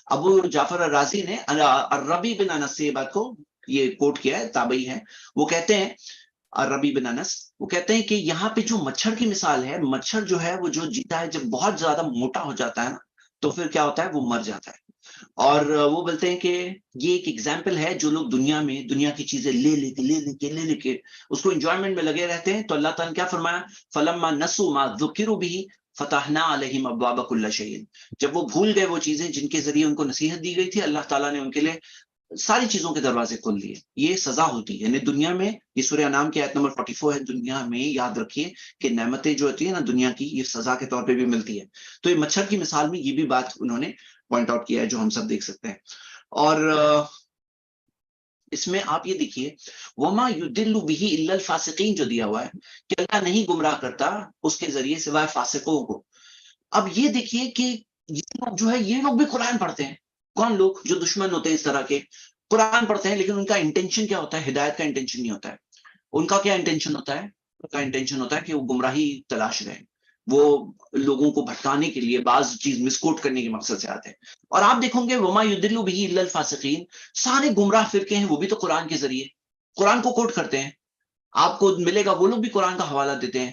ابو جعفر الرازی نے الربیع بن انس سے یہ بات کو یہ کوٹ کیا ہے، تابعی ہے. وہ کہتے ہیں ربی بن انس، وہ کہتے ہیں کہ یہاں پہ جو مچھر کی مثال ہے، مچھر جو ہے وہ جو جیتا ہے جب بہت زیادہ موٹا ہو جاتا ہے نا تو پھر کیا ہوتا ہے، وہ مر جاتا ہے. اور وہ بولتے ہیں کہ یہ ایک ایگزامپل ہے، جو لوگ دنیا کی چیزیں لے کے اس کو انجوائمنٹ میں لگے رہتے ہیں. تو اللہ تعالیٰ نے کیا فرمایا، فلما نسوا ما ذکروا به فتحنا علیہم ابواب کل شیء، جب وہ بھول گئے وہ چیزیں جن کے ذریعے ان کو نصیحت دی گئی تھی، اللہ تعالیٰ نے ان کے لیے ساری چیزوں کے دروازے کھول دیے. یہ سزا ہوتی ہے، یعنی دنیا میں، یہ سورہ انعام کی آیت نمبر 44 ہے، دنیا میں یاد رکھیے کہ نعمتیں جو ہوتی ہیں نا دنیا کی، یہ سزا کے طور پہ بھی ملتی ہے. تو یہ مچھر کی مثال میں یہ بھی بات انہوں نے پوائنٹ آؤٹ کیا ہے جو ہم سب دیکھ سکتے ہیں. اور اس میں آپ یہ دیکھیے وما یضل به الا الفاسقین جو دیا ہوا ہے کہ اللہ نہیں گمراہ کرتا اس کے ذریعے سوائے فاسقوں کو. اب یہ دیکھیے کہ یہ لوگ جو ہے یہ لوگ بھی قرآن پڑھتے ہیں. کون لوگ؟ جو دشمن ہوتے ہیں اس طرح کے، قرآن پڑھتے ہیں لیکن ان کا انٹینشن کیا ہوتا ہے، ہدایت کا انٹینشن نہیں ہوتا ہے. ان کا کیا انٹینشن ہوتا ہے، ان کا انٹینشن ہوتا ہے کہ وہ گمراہی تلاش رہے، وہ لوگوں کو بھٹکانے کے لیے بعض چیز مسکوٹ کرنے کے مقصد سے آتے ہیں. اور آپ دیکھو گے وما یضل به الا الفاسقین، سارے گمراہ فرقے ہیں وہ بھی تو قرآن کے ذریعے قرآن کو کوٹ کرتے ہیں. آپ کو ملے گا وہ لوگ بھی قرآن کا حوالہ دیتے ہیں.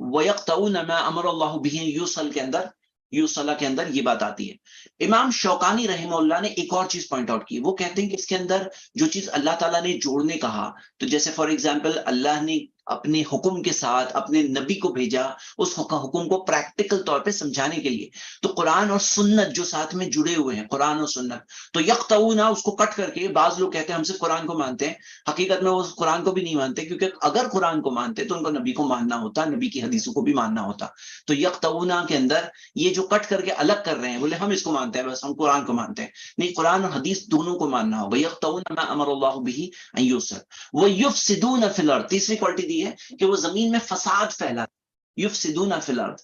وَيَقْطَعُونَ مَا أَمَرَ اللَّهُ بِهِ يُوصَلَ کے اندر یہ بات آتی ہے۔ امام شوکانی رحمہ اللہ نے ایک اور چیز پوائنٹ آؤٹ کی، وہ کہتے ہیں کہ اس کے اندر جو چیز اللہ تعالیٰ نے جوڑنے کہا، تو جیسے فار ایگزامپل اللہ نے اپنے حکم کے ساتھ اپنے نبی کو بھیجا اس حکم کو پریکٹیکل طور پہ سمجھانے کے لیے، تو قرآن اور سنت جو ساتھ میں جڑے ہوئے ہیں، قرآن اور سنت، تو یقطعون اس کو کٹ کر کے، بعض لوگ کہتے ہیں ہم صرف قرآن کو مانتے ہیں، حقیقت میں وہ قرآن کو بھی نہیں مانتے، کیونکہ اگر قرآن کو مانتے تو ان کو نبی کو ماننا ہوتا، نبی کی حدیثوں کو بھی ماننا ہوتا۔ تو یقطعون کے اندر یہ جو کٹ کر کے الگ کر رہے ہیں، بولے ہم اس کو مانتے ہیں، بس ہم قرآن کو مانتے ہیں، نہیں، قرآن اور حدیث دونوں کو ماننا ہوگا۔ یقطعون ما امر اللہ به ان یوصل ویفسدون فی الارض، تیسری کوالٹی دی ہے کہ وہ زمین میں فساد پھیلاتے، یفسدون فی الارض،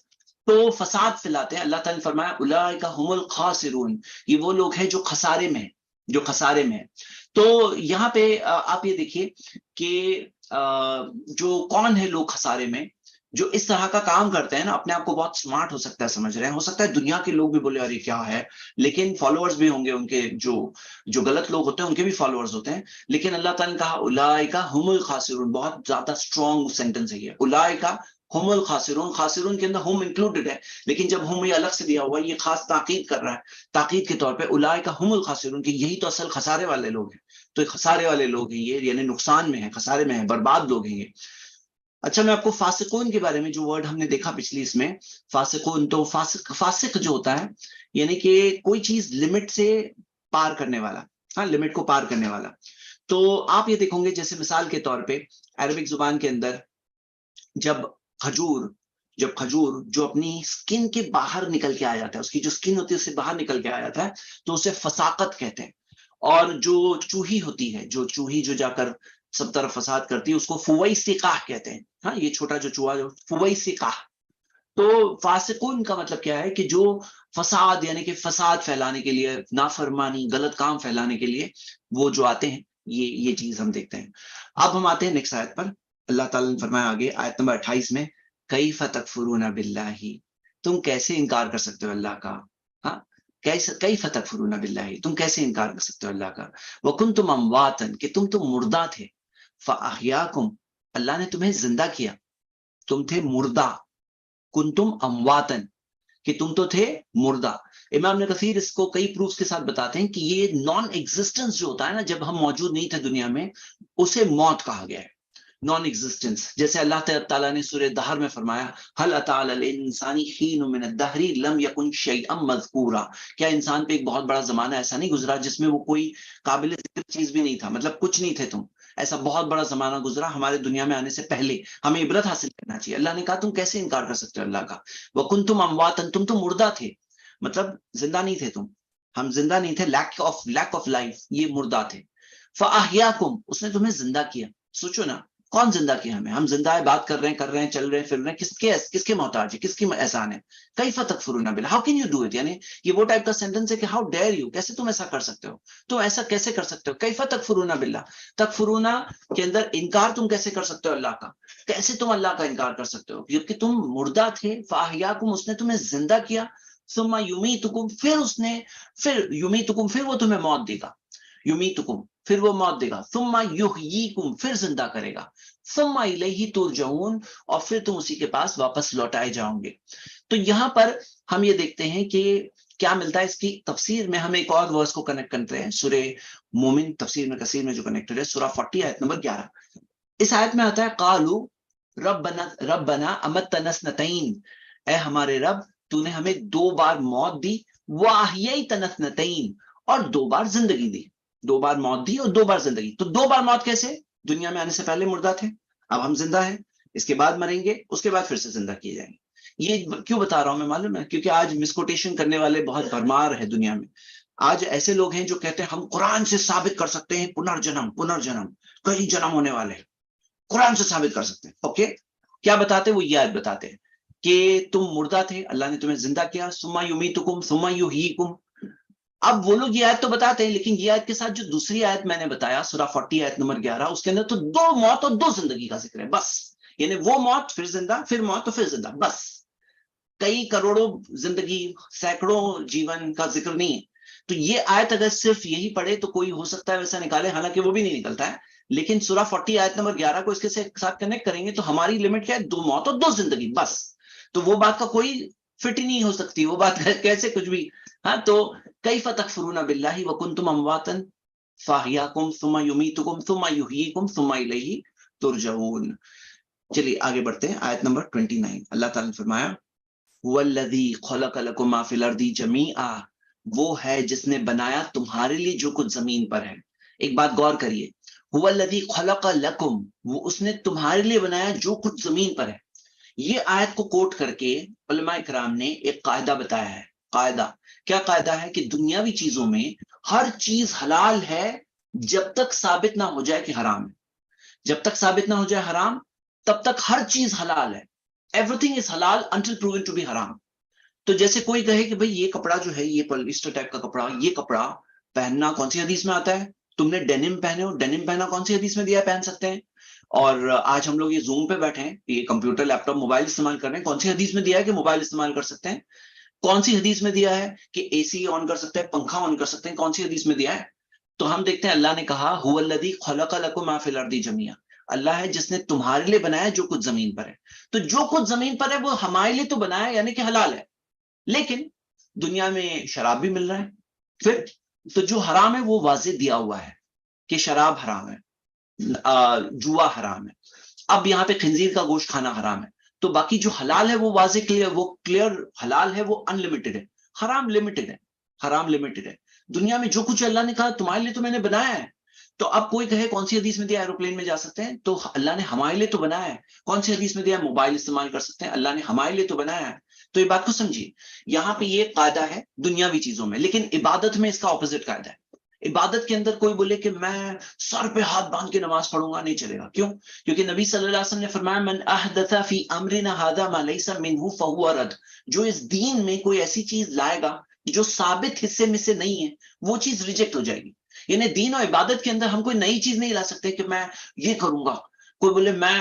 تو فساد پھیلاتے ہیں۔ اللہ تعالیٰ نے فرمایا اولئک هم الخاسرون، یہ وہ لوگ ہیں جو خسارے میں ہیں، جو خسارے میں ہیں۔ تو یہاں پہ آپ یہ دیکھیے کہ جو کون ہے لوگ خسارے میں، جو اس طرح کا کام کرتے ہیں نا، اپنے آپ کو بہت سمارٹ ہو سکتا ہے سمجھ رہے ہیں، ہو سکتا ہے دنیا کے لوگ بھی بولے ارے کیا ہے، لیکن فالوورز بھی ہوں گے ان کے، جو غلط لوگ ہوتے ہیں ان کے بھی فالوورز ہوتے ہیں، لیکن اللہ تعالیٰ نے کہا اولئک هم الخاسرون، بہت زیادہ اسٹرانگ سینٹنس ہے یہ، اولئک هم الخاسرون، خاسرون کے اندر ہم انکلوڈڈ ہے، لیکن جب ہم یہ الگ سے دیا ہوا ہے، یہ خاص تاکید کر رہا ہے، تاکید کے طور پہ اولئک هم الخاسرون، کہ یہی تو اصل خسارے والے لوگ ہیں، تو خسارے والے لوگ ہیں یہ، یعنی نقصان میں ہیں، خسارے میں ہیں، برباد لوگ ہیں یہ۔ اچھا، میں آپ کو فاسقون کے بارے میں جو ورڈ ہم نے دیکھا پچھلی اس میں، فاسقون، تو فاسق جو ہوتا ہے یعنی کہ کوئی چیز لمٹ سے پار کرنے والا، ہاں، لمٹ کو پار کرنے والا۔ تو آپ یہ دیکھیں گے جیسے مثال کے طور پہ عربک زبان کے اندر جب کھجور جو اپنی سکن کے باہر نکل کے آ جاتا ہے، اس کی جو سکن ہوتی ہے اس سے باہر نکل کے آ جاتا ہے، تو اسے فساقت کہتے ہیں۔ اور جو چوہی ہوتی ہے، جو چوہی جو جا کر سب طرف فساد کرتی ہے، اس کو فویسقہ کہتے ہیں، ہاں، یہ چھوٹا جو چوہا جو فویسقہ۔ تو فاسقون کا مطلب کیا ہے کہ جو فساد، یعنی کہ فساد پھیلانے کے لیے، نافرمانی، غلط کام پھیلانے کے لیے وہ جو آتے ہیں، یہ چیز ہم دیکھتے ہیں۔ اب ہم آتے ہیں نیکسٹ آیت پر۔ اللہ تعالیٰ نے فرمایا آگے آیت نمبر 28 میں، کیف تکفرون باللہ، تم کیسے انکار کر سکتے ہو اللہ کا، ہاں، کیف تکفرون باللہ، تم کیسے انکار کر سکتے ہو اللہ کا، وکنتم امواتا، کہ تم تو مردہ تھے، فاحیاکم، اللہ نے تمہیں زندہ کیا، تم تھے مردہ، کنتم امواتن، کہ تم تو تھے مردہ۔ امام ابن کثیر اس کو کئی پروفس کے ساتھ بتاتے ہیں کہ یہ نان ایگزسٹنس جو ہوتا ہے نا، جب ہم موجود نہیں تھے دنیا میں، اسے موت کہا گیا ہے، نان ایگزسٹنس۔ جیسے اللہ تعالیٰ نے سورہ دہر میں فرمایا هل اتى على الانسان حين من الدهر لم يكن شيئا مذكورا، کیا انسان پہ ایک بہت بڑا زمانہ ایسا نہیں گزرا جس میں وہ کوئی قابل ذکر چیز بھی نہیں تھا، مطلب کچھ نہیں تھے تم، ایسا بہت بڑا زمانہ گزرا ہمارے دنیا میں آنے سے پہلے، ہمیں عبرت حاصل کرنا چاہیے۔ اللہ نے کہا تم کیسے انکار کر سکتے ہو اللہ کا، وکنتم امواتا، تم تو مردہ تھے، مطلب زندہ نہیں تھے تم، ہم زندہ نہیں تھے، لیک آف لائف، یہ مردہ تھے۔ فاحیاکم، اس نے تمہیں زندہ کیا۔ سوچو نا، کون زندہ کیا ہمیں؟ ہم زندہ ہے، بات کر رہے ہیں، چل رہے ہیں، پھر رہے ہیں، کس کے محتاج ہے، کس کی احسان ہے؟ کیف تکفرون باللہ، how can you do it, یعنی یہ وہ ٹائپ کا سینٹنس ہے کہ ہاؤ ڈیئر یو، کیسے تم ایسا کر سکتے ہو، تم ایسا کیسے کر سکتے ہو؟ کیف تکفرون باللہ، تکفرون کے اندر انکار تم کیسے کر سکتے ہو اللہ کا، کیسے تم اللہ کا انکار کر سکتے ہو، کیونکہ تم مردہ تھے، فاحیاکم، اس نے تمہیں زندہ کیا، ثم یمیتکم، پھر وہ تمہیں موت دے گا، یمیتکم، پھر وہ موت دے گا، ثم یحییکم، پھر زندہ کرے گا، ثم الیہ ترجعون، اور پھر تم اسی کے پاس واپس لوٹائے جاؤ گے۔ تو یہاں پر ہم یہ دیکھتے ہیں کہ کیا ملتا ہے اس کی تفسیر میں، ہم ایک اور ورس کو کنیکٹ کرتے ہیں، سورہ مومن تفسیر میں کثیر میں جو کنیکٹڈ ہے، سورہ 40 آیت نمبر 11۔ اس آیت میں آتا ہے قالو ربنا امتنا اثنتین، اے ہمارے رب تو نے ہمیں 2 بار موت دی، واحییتنا اثنتین، اور 2 بار زندگی دی، 2 بار موت دی اور 2 بار زندگی۔ تو 2 بار موت کیسے؟ دنیا میں آنے سے پہلے مردہ تھے، اب ہم زندہ ہیں، اس کے بعد مریں گے، اس کے بعد پھر سے زندہ کیے جائیں گے۔ یہ کیوں بتا رہا ہوں میں معلوم ہے؟ کیونکہ آج مسکوٹیشن کرنے والے بہت بھرمار ہے دنیا میں۔ آج ایسے لوگ ہیں جو کہتے ہیں ہم قرآن سے ثابت کر سکتے ہیں پنرجنم، کئی جنم ہونے والے ہیں، قرآن سے ثابت کر سکتے ہیں۔ اوکے، کیا بتاتے؟ وہ یہ آیت بتاتے ہیں کہ تم مردہ تھے، اللہ نے تمہیں زندہ کیا، ثم یمیتکم ثم یحییکم۔ اب وہ لوگ یہ آیت تو بتاتے ہیں، لیکن یہ آیت کے ساتھ جو دوسری آیت میں نے بتایا سورہ 40 آیت نمبر 11، اس کے اندر تو 2 موت اور 2 زندگی کا ذکر ہے، بس، یعنی وہ موت پھر زندہ، پھر موت تو پھر زندہ، بس، کئی کروڑوں زندگی، سینکڑوں جیون کا ذکر نہیں ہے۔ تو یہ آیت اگر صرف یہی پڑھے تو کوئی ہو سکتا ہے ویسا نکالے، حالانکہ وہ بھی نہیں نکلتا ہے، لیکن سورہ 40 آیت نمبر 11 کو اس کے ساتھ کنیکٹ کریں گے تو ہماری لمٹ کیا ہے؟ 2 موت اور 2 زندگی بس. تو وہ بات کا کوئی فٹ ہی نہیں ہو سکتی, وہ بات کیسے کچھ بھی. ہاں, تو کیف تکفرون باللہ وکنتم امواتا فاحیاکم ثم یمیتکم ثم یحییکم ثم الیہ ترجعون. چلیے آگے بڑھتے ہیں. آیت نمبر 29 اللہ تعالیٰ نے فرمایا هو الذی خلق لکم ما فی الارض جمیعا, وہ ہے جس نے بنایا تمہارے لیے جو کچھ زمین پر ہے. ایک بات غور کریے, هو الذی خلق لکم, وہ اس نے تمہارے لیے بنایا جو کچھ زمین پر ہے. یہ آیت کو کوٹ کر کے علماء کرام نے ایک قاعدہ بتایا ہے. قاعدہ کیا قاعدہ ہے؟ کہ دنیاوی چیزوں میں ہر چیز حلال ہے جب تک ثابت نہ ہو جائے کہ حرام ہے. جب تک ثابت نہ ہو جائے حرام, تب تک ہر چیز حلال ہے. ایوری از حلال انٹل پروون ٹو بی حرام. تو جیسے کوئی کہے کہ بھئی یہ کپڑا جو ہے, یہ پولیسٹر ٹائپ کا کپڑا, یہ کپڑا پہننا کون سی حدیث میں آتا ہے؟ تم نے ڈینم پہنے ہو, ڈینم پہنا کون سی حدیث میں دیا ہے پہن سکتے ہیں؟ اور آج ہم لوگ یہ زوم پہ بیٹھے ہیں, یہ کمپیوٹر لیپ ٹاپ موبائل استعمال کر رہے ہیں, کون سی حدیث میں دیا ہے کہ موبائل استعمال کر سکتے ہیں؟ کون سی حدیث میں دیا ہے کہ اے سی آن کر سکتے ہیں, پنکھا آن کر سکتے ہیں؟ کون سی حدیث میں دیا ہے؟ تو ہم دیکھتے ہیں اللہ نے کہا هو الذی خلق لکم ما فی الارض جمیعا, اللہ ہے جس نے تمہارے لیے بنایا جو کچھ زمین پر ہے. تو جو کچھ زمین پر ہے وہ ہمارے لیے تو بنایا, یعنی کہ حلال ہے. لیکن دنیا میں شراب بھی مل رہا ہے, پھر تو جو حرام ہے وہ واضح دیا ہوا ہے کہ شراب حرام ہے, جوا حرام ہے. اب یہاں پہ خنزیر کا گوشت کھانا حرام ہے. تو باقی جو حلال ہے وہ واضح کلیئر حلال ہے, وہ ان لمیٹڈ ہے. حرام لمیٹڈ ہے, حرام لمیٹڈ ہے. دنیا میں جو کچھ اللہ نے کہا تمہارے لیے تو میں نے بنایا ہے. تو اب کوئی کہے کون سی حدیث میں دیا ایروپلین میں جا سکتے ہیں؟ تو اللہ نے ہمارے لیے تو بنایا ہے. کون سی حدیث میں دیا موبائل استعمال کر سکتے ہیں؟ اللہ نے ہمارے لیے تو بنایا ہے. تو یہ بات کو سمجھیے, یہاں پہ یہ قاعدہ ہے دنیاوی چیزوں میں. لیکن عبادت میں اس کا اپوزٹ قاعدہ ہے. عبادت کے اندر کوئی بولے کہ میں سر پہ ہاتھ باندھ کے نماز پڑھوں گا, نہیں چلے گا. کیوں؟ کیونکہ نبی صلی اللہ علیہ وسلم نے فرمایا من احدث فی امرنا ھذا ما لیس منہ فہو رد, جو اس دین میں کوئی ایسی چیز لائے گا جو ثابت حصے میں سے نہیں ہے, وہ چیز ریجیکٹ ہو جائے گی. یعنی دین اور عبادت کے اندر ہم کوئی نئی چیز نہیں لا سکتے کہ میں یہ کروں گا. کوئی بولے میں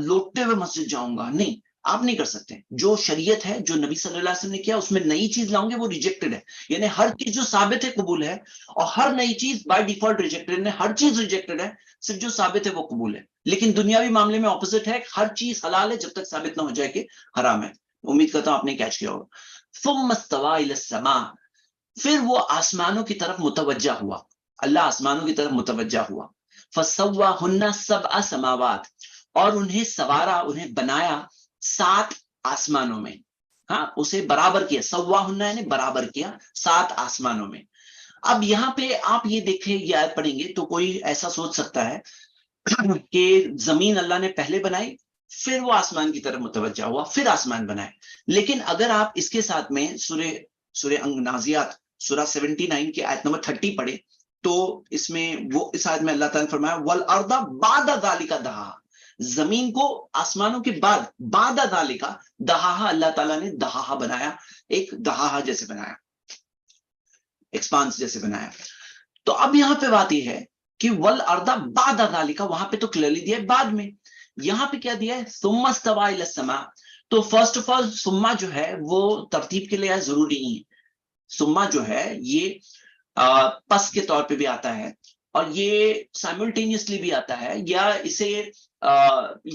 لوٹتے ہوئے مسجد جاؤں گا, نہیں, آپ نہیں کر سکتے. جو شریعت ہے, جو نبی صلی اللہ علیہ وسلم نے کیا, اس میں نئی چیز لاؤں گے وہ ریجیکٹڈ ہے. یعنی ہر چیز جو ثابت ہے قبول ہے, اور ہر نئی چیز بائی ڈیفالٹ ریجیکٹڈ ہے. ہر چیز ریجیکٹڈ ہے, صرف جو ثابت ہے وہ قبول ہے. لیکن دنیاوی معاملے میں اپوزٹ ہے, ہر چیز حلال ہے جب تک ثابت نہ ہو جائے کہ حرام ہے. امید کرتا ہوں آپ نے کیچ کیا ہوگا. ثم استوى الى السماء, پھر وہ آسمانوں کی طرف متوجہ ہوا. اللہ آسمانوں کی طرف متوجہ ہوا. فسواہن سبع سماوات, اور انہیں سوارا, انہیں بنایا 7 آسمانوں میں. ہاں, اسے برابر کیا. سواہن یعنی برابر کیا 7 آسمانوں میں. اب یہاں پہ آپ یہ دیکھیں, یہ آیت پڑھیں گے تو کوئی ایسا سوچ سکتا ہے کہ زمین اللہ نے پہلے بنائی, پھر وہ آسمان کی طرف متوجہ ہوا, پھر آسمان بنائے. لیکن اگر آپ اس کے ساتھ میں سورہ نازیات سورہ 79 کی آیت نمبر 30 پڑھے تو اس میں وہ اس آیت میں اللہ تعالیٰ نے فرمایا والارض بعد ذالک دہاہا, زمین کو آسمانوں کے بعد ذالک دہاہا, اللہ تعالیٰ نے دہاہا بنایا, ایک دہاہا جیسے بنایا, ایکسپانس جیسے بنایا. تو اب یہاں پہ بات یہ ہے کہ والارض بعد ذالک, وہاں پہ تو کلیئرلی دیا ہے بعد میں, یہاں پہ کیا دیا ہے ثم استوى الى السماء. تو فرسٹ آف آل ثم جو ہے وہ ترتیب کے لیے ضروری نہیں ہے. ثم جو ہے یہ پس کے طور پہ بھی آتا ہے, اور یہ سائملٹینیسلی بھی آتا ہے, یا اسے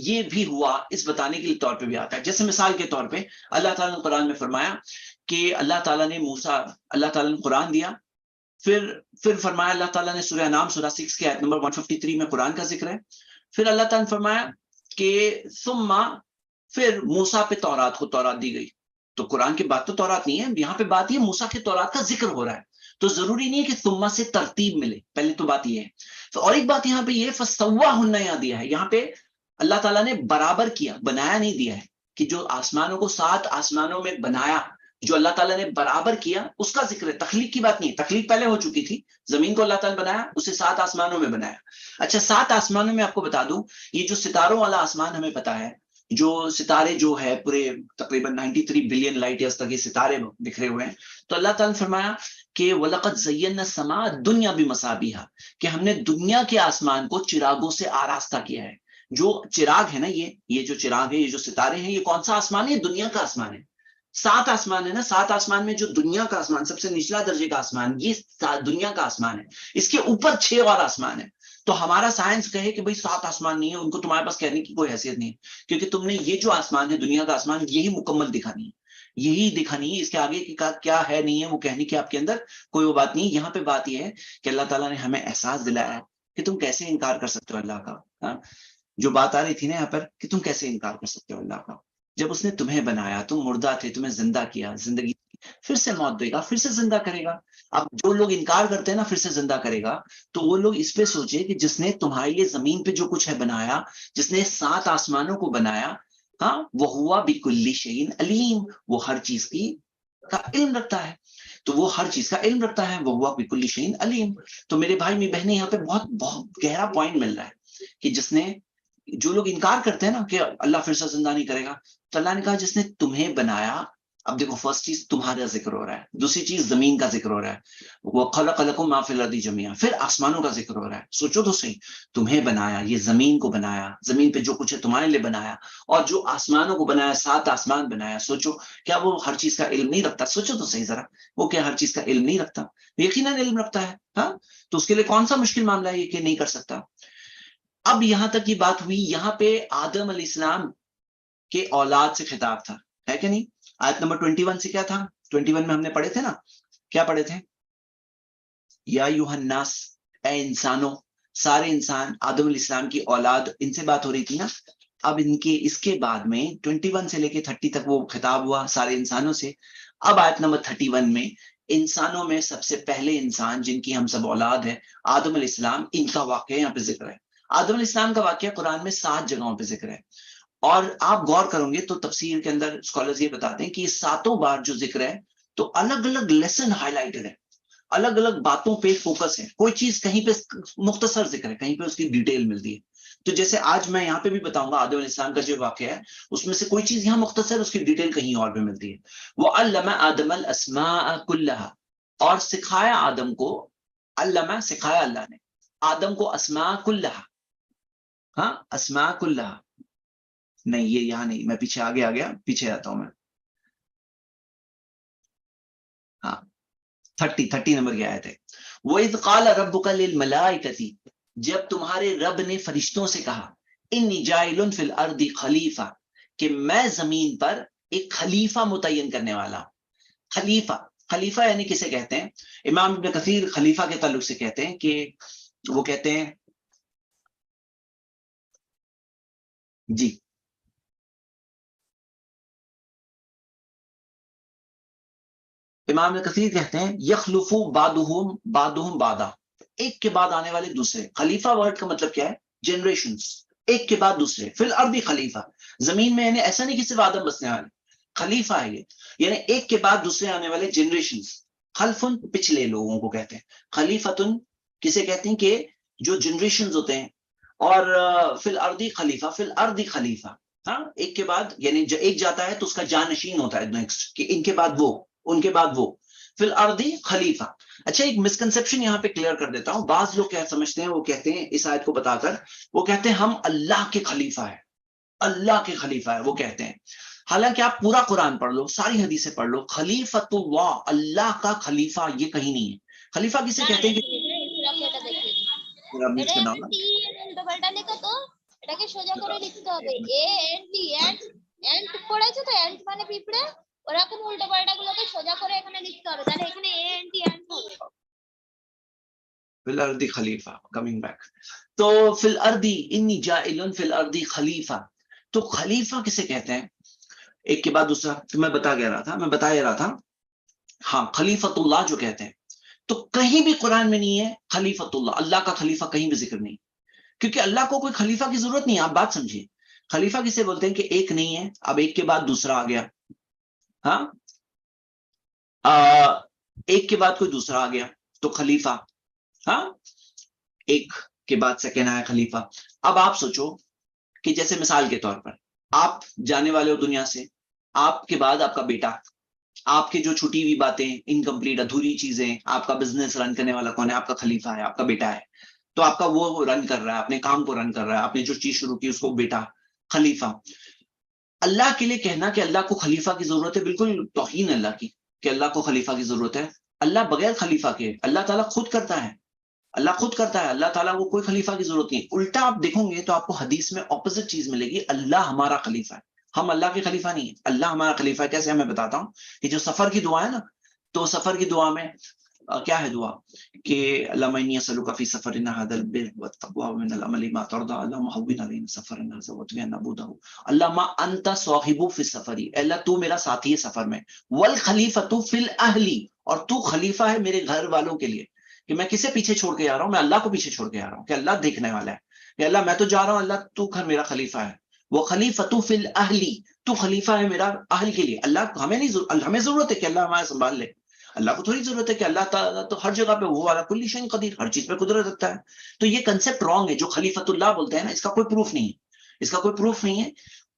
یہ بھی ہوا اس بتانے کے طور پہ بھی آتا ہے. جیسے مثال کے طور پہ اللہ تعالیٰ نے قرآن میں فرمایا کہ اللہ تعالیٰ نے اللہ تعالیٰ نے قرآن دیا, پھر فرمایا اللہ تعالیٰ نے سورہ انعام سورہ 6 کے آیت نمبر 153 میں قرآن کا ذکر ہے. پھر اللہ تعالیٰ نے فرمایا کہ ثم, پھر موسیٰ پہ تورات دی گئی. تو قرآن کے بعد تو تورات نہیں ہے, یہاں پہ بات یہ موسیٰ کے تورات کا ذکر ہو رہا ہے. تو ضروری نہیں ہے کہ ثم سے ترتیب ملے, پہلے تو بات یہ ہے. تو اور ایک بات یہاں پہ یہ فسواہن یہاں دیا ہے, یہاں پہ اللہ تعالیٰ نے برابر کیا, بنایا نہیں دیا ہے, کہ جو آسمانوں کو 7 آسمانوں میں بنایا, جو اللہ تعالیٰ نے برابر کیا اس کا ذکر ہے. تخلیق کی بات نہیں ہے, تخلیق پہلے ہو چکی تھی. زمین کو اللہ تعالیٰ نے بنایا, اسے 7 آسمانوں میں بنایا. اچھا 7 آسمانوں میں آپ کو بتا دوں, یہ جو ستاروں والا آسمان ہمیں پتا ہے, جو ستارے جو ہے پورے تقریباً 93 بلین لائٹ ایئرز تک یہ ستارے بکھرے ہوئے ہیں. تو اللہ تعالیٰ نے فرمایا کہ وَلَقَدْ زَيَّنَّا السَّمَاءَ الدُّنْيَا بِمَصَابِيحَ, کہ ہم نے دنیا کے آسمان کو چراغوں سے آراستہ کیا ہے. جو چراغ ہے نا, یہ جو چراغ ہے, یہ جو ستارے ہیں, یہ کون سا آسمان ہے؟ دنیا کا آسمان ہے. 7 آسمان ہے نا, 7 آسمان میں جو دنیا کا آسمان سب سے نچلا درجے کا آسمان, یہ دنیا کا آسمان ہے. اس کے اوپر 6 اور آسمان ہے. تو ہمارا سائنس کہے کہ بھئی 7 آسمان نہیں ہے، ان کو تمہارے پاس کہنے کی کوئی حیثیت نہیں ہے، کیونکہ تم نے یہ جو آسمان ہے، دنیا کا آسمان، یہی مکمل دکھا نہیں ہے، یہی دکھا نہیں ہے، اس کے آگے کی کیا ہے نہیں ہے وہ کہنے کی آپ کے اندر کوئی وہ بات نہیں. یہاں پہ بات یہ ہے کہ اللہ تعالیٰ نے ہمیں احساس دلایا ہے کہ تم کیسے انکار کر سکتے ہو اللہ کا. ہاں جو بات آ رہی تھی نا یہاں پر کہ تم کیسے انکار کر سکتے ہو اللہ کا، جب اس نے تمہیں بنایا، تم مردہ تھے، تمہیں زندہ کیا، زندگی پھر سے موت دے گا، پھر سے زندہ کرے گا. اب جو لوگ انکار کرتے ہیں نا پھر سے زندہ کرے گا، تو وہ لوگ اس پہ سوچے کہ جس نے تمہارے لیے زمین پہ جو کچھ ہے بنایا، جس نے 7 آسمانوں کو بنایا، ہاں وہ ہوا بکل شیء علیم، وہ ہر چیز کی کا علم رکھتا ہے، تو وہ ہر چیز کا علم رکھتا ہے، وہ ہوا بکل شیء علیم. تو میرے بھائی میری بہنیں یہاں پہ بہت بہت گہرا پوائنٹ مل رہا ہے کہ جس نے، جو لوگ انکار کرتے ہیں نا کہ اللہ پھر سے زندہ نہیں کرے گا، تو اللہ نے کہا جس نے تمہیں بنایا. اب دیکھو فرسٹ چیز تمہارا ذکر ہو رہا ہے، دوسری چیز زمین کا ذکر ہو رہا ہے، وہ خلق لکم ما فی الارض جميعا، پھر آسمانوں کا ذکر ہو رہا ہے. سوچو تو صحیح، تمہیں بنایا، یہ زمین کو بنایا، زمین پہ جو کچھ ہے تمہارے لیے بنایا، اور جو آسمانوں کو بنایا، 7 آسمان بنایا. سوچو کیا وہ ہر چیز کا علم نہیں رکھتا؟ سوچو تو صحیح ذرا، وہ کیا ہر چیز کا علم نہیں رکھتا؟ یقیناً علم رکھتا ہے. ہاں تو اس کے لیے کون سا مشکل معاملہ ہے یہ کہ نہیں کر سکتا. اب یہاں تک کی بات ہوئی، یہاں پہ آدم علیہ السلام کے اولاد سے خطاب تھا، ہے کہ نہیں؟ آیت نمبر 21 سے کیا تھا؟ 21 میں ہم نے پڑھے تھے نا، کیا پڑھے تھے؟ یا ایھا الناس، اے انسانوں، سارے انسان آدم علیہ السلام کی اولاد، ان سے بات ہو رہی تھی نا. اب ان کے اس کے بعد میں 21 سے لے کے 30 تک وہ خطاب ہوا سارے انسانوں سے. اب آیت نمبر 31 میں انسانوں میں سب سے پہلے انسان جن کی ہم سب اولاد ہے، آدم علیہ السلام، ان کا واقعہ یہاں پہ ذکر ہے. آدم علیہ السلام کا واقعہ قرآن میں 7 جگہوں پہ ذکر ہے، اور آپ غور کرو گے تو تفسیر کے اندر اسکالرز یہ بتاتے ہیں کہ یہ 7 بار جو ذکر ہے تو الگ الگ لیسن ہائی لائٹڈ ہے، الگ الگ باتوں پہ فوکس ہے، کوئی چیز کہیں پہ مختصر ذکر ہے، کہیں پہ اس کی ڈیٹیل ملتی ہے. تو جیسے آج میں یہاں پہ بھی بتاؤں گا آدم علیہ السلام کا جو واقعہ ہے، اس میں سے کوئی چیز یہاں مختصر، اس کی ڈیٹیل کہیں اور پہ ملتی ہے. وَعَلَّمَ آدَمَ الْأَسْمَاءَ كُلَّهَا، اور سکھایا آدم کو، علمہ سکھایا اللہ نے آدم کو، اسماء کلہا، ہاں اسماء کلہا. نہیں یہ یہاں نہیں، میں پیچھے آگے آ گیا، پیچھے آتا ہوں میں. ہاں 30 نمبر کی آیت ہے. وَإِذْ قَالَ رَبُّكَ لِلْمَلَائِكَةِ، جب تمہارے رب نے فرشتوں سے کہا، إِنِّي جَاعِلٌ فِي الْأَرْضِ خلیفہ، کہ میں زمین پر ایک خلیفہ متعین کرنے والا ہوں. خلیفہ، خلیفہ یعنی کسے کہتے ہیں؟ امام ابن کثیر خلیفہ کے تعلق سے کہتے ہیں کہ وہ کہتے ہیں، جی امام ابن کثیر کہتے ہیں یخلف بعدهم بعدا، ایک کے بعد آنے والے دوسرے. خلیفہ ورڈ کا مطلب کیا ہے؟ جنریشنز، ایک کے بعد دوسرے. فی الارض خلیفہ، زمین میں، یعنی ایسا نہیں کہ صرف آدم بسنے والے، خلیفہ ہے یہ، یعنی ایک کے بعد دوسرے آنے والے جنریشنز. خلفن پچھلے لوگوں کو کہتے ہیں، خلیفتن کسے کہتے ہیں؟ کہ جو جنریشنز ہوتے ہیں. اور فی الارض خلیفہ، فی الارض خلیفہ، ہاں ایک کے بعد، یعنی ایک جاتا ہے تو اس کا جانشین ہوتا ہے نیکسٹ، کہ ان کے بعد وہ، ان کے بعد وہ. فی الارض خلیفہ. اچھا ایک مسکنسپشن یہاں پہ کلیئر کر دیتا ہوں. بعض لوگ کیا سمجھتے ہیں، وہ کہتے ہیں اس آیت کو بتا کر، وہ کہتے ہیں ہم اللہ کے خلیفہ ہے، اللہ کے خلیفہ ہے، وہ کہتے ہیں. حالانکہ آپ پورا قرآن پڑھ لو، ساری حدیثیں پڑھ لو، خلیفۃ اللہ، اللہ کا خلیفہ یہ کہیں نہیں ہے. خلیفہ کسے کہتے ہیں؟ میوٹ کرنا ہوگا. উল্টোপাল্টা লেখা তো, এটাকে সোজা করে লিখতে হবে। এ এন্ড টি, এন্ড এন্ড পড়েছো তো, এন্ড মানে পিঁপড়ে, ওরকম উল্টোপাল্টা গুলোকে সোজা করে এখানে লিখতে হবে, তাহলে এখানে এ এন্ড টি এন্ড হবে। فی الارض خلیفہ، کمنگ بیک. تو فی الارض انی جاعل فی الارض خلیفہ، تو خلیفہ کسے کہتے ہیں؟ ایک کے بعد دوسرا. تو میں بتا رہا تھا ہاں خلیفۃ اللہ جو کہتے ہیں، تو کہیں بھی قرآن میں نہیں ہے خلیفۃ اللہ، اللہ کا خلیفہ کہیں بھی ذکر نہیں، کیونکہ اللہ کو کوئی خلیفہ کی ضرورت نہیں ہے. آپ بات سمجھیے، خلیفہ کسے بولتے ہیں؟ کہ ایک نہیں ہے، اب ایک کے بعد دوسرا آ گیا، ہاں ایک کے بعد کوئی دوسرا آ گیا تو خلیفہ، ہاں ایک کے بعد سیکنڈ آیا خلیفہ. اب آپ سوچو کہ جیسے مثال کے طور پر آپ جانے والے ہو دنیا سے، آپ کے بعد آپ کا بیٹا، آپ کے جو چھٹی ہوئی باتیں، انکمپلیٹ ادھوری چیزیں، آپ کا بزنس رن کرنے والا کون ہے؟ آپ کا خلیفہ ہے، آپ کا بیٹا ہے. تو آپ کا وہ رن کر رہا ہے، اپنے کام کو رن کر رہا ہے، آپ نے جو چیز شروع کی اس کو بیٹا، خلیفہ. اللہ کے لیے کہنا کہ اللہ کو خلیفہ کی ضرورت ہے، بالکل توہین اللہ کی، کہ اللہ کو خلیفہ کی ضرورت ہے. اللہ بغیر خلیفہ کے، اللہ تعالیٰ خود کرتا ہے. اللہ خود کرتا ہے, اللہ تعالیٰ کو کوئی خلیفہ کی ضرورت نہیں. الٹا آپ دیکھو گے تو آپ کو حدیث میں اپوزٹ چیز ملے گی, اللہ ہمارا خلیفہ ہے, ہم اللہ کے خلیفہ نہیں ہیں, اللہ ہمارا خلیفہ ہے. کیسے؟ میں بتاتا ہوں کہ جو سفر کی دعا ہے نا, تو سفر کی دعا میں کیا ہے دعا کہ اللہم انی اسألک فی سفرنا ھذا البر والتقوى ومن العمل ما ترضى اللہم ھون علینا سفرنا ھذا واتبعنا نبوذہ اللہم انت صاحب فی السفر, اللہ تو میرا ساتھی ہے سفر میں, والخلیفۃ فی الاہل, اور تو خلیفہ ہے میرے گھر والوں کے لیے. کہ میں کسے پیچھے چھوڑ کے جا رہا ہوں؟ میں اللہ کو پیچھے چھوڑ کے جا رہا ہوں کہ اللہ دیکھنے والا ہے, کہ اللہ میں تو جا رہا ہوں, اللہ تو گھر میرا خلیفہ ہے. وہ خلیفۃ فی الاہل, تو خلیفہ ہے میرا اہل کے لیے. اللہ ہمیں نہیں, ہمیں ضرورت ہے کہ اللہ ہمارا سنبھال لے, اللہ کو تھوڑی ضرورت ہے کہ اللہ تعالیٰ تو ہر جگہ پہ, وہ والا کل شیء قدیر, ہر چیز پہ قدرت رکھتا ہے. تو یہ کنسپٹ رانگ ہے جو خلیفۃ اللہ بولتے ہیں نا, اس کا کوئی پروف نہیں ہے, اس کا کوئی پروف نہیں ہے.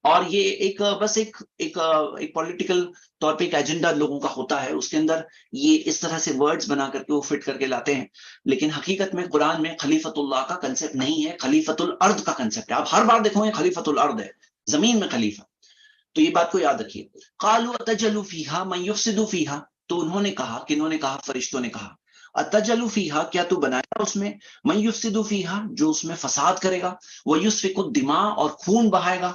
اور یہ ایک بس ایک پولیٹیکل طور پہ ایک ایجنڈا لوگوں کا ہوتا ہے, اس کے اندر یہ اس طرح سے ورڈز بنا کر کے وہ فٹ کر کے لاتے ہیں. لیکن حقیقت میں قرآن میں خلیفۃ اللہ کا کنسپٹ نہیں ہے, خلیفۃ الارض کا کنسپٹ ہے. آپ ہر بار دیکھو گے خلیفۃ الارض ہے, زمین میں خلیفہ. تو یہ بات کو یاد رکھیے. قالوا اتجل فیہا من یفسد فیہا, تو انہوں نے کہا, کنہوں نے کہا؟ فرشتوں نے کہا, اتجل فیہا, کیا تو بنائے گا اس میں, من یفسد فیہا, جو اس میں فساد کرے گا, ویسفک الدماء, اور خون بہائے گا.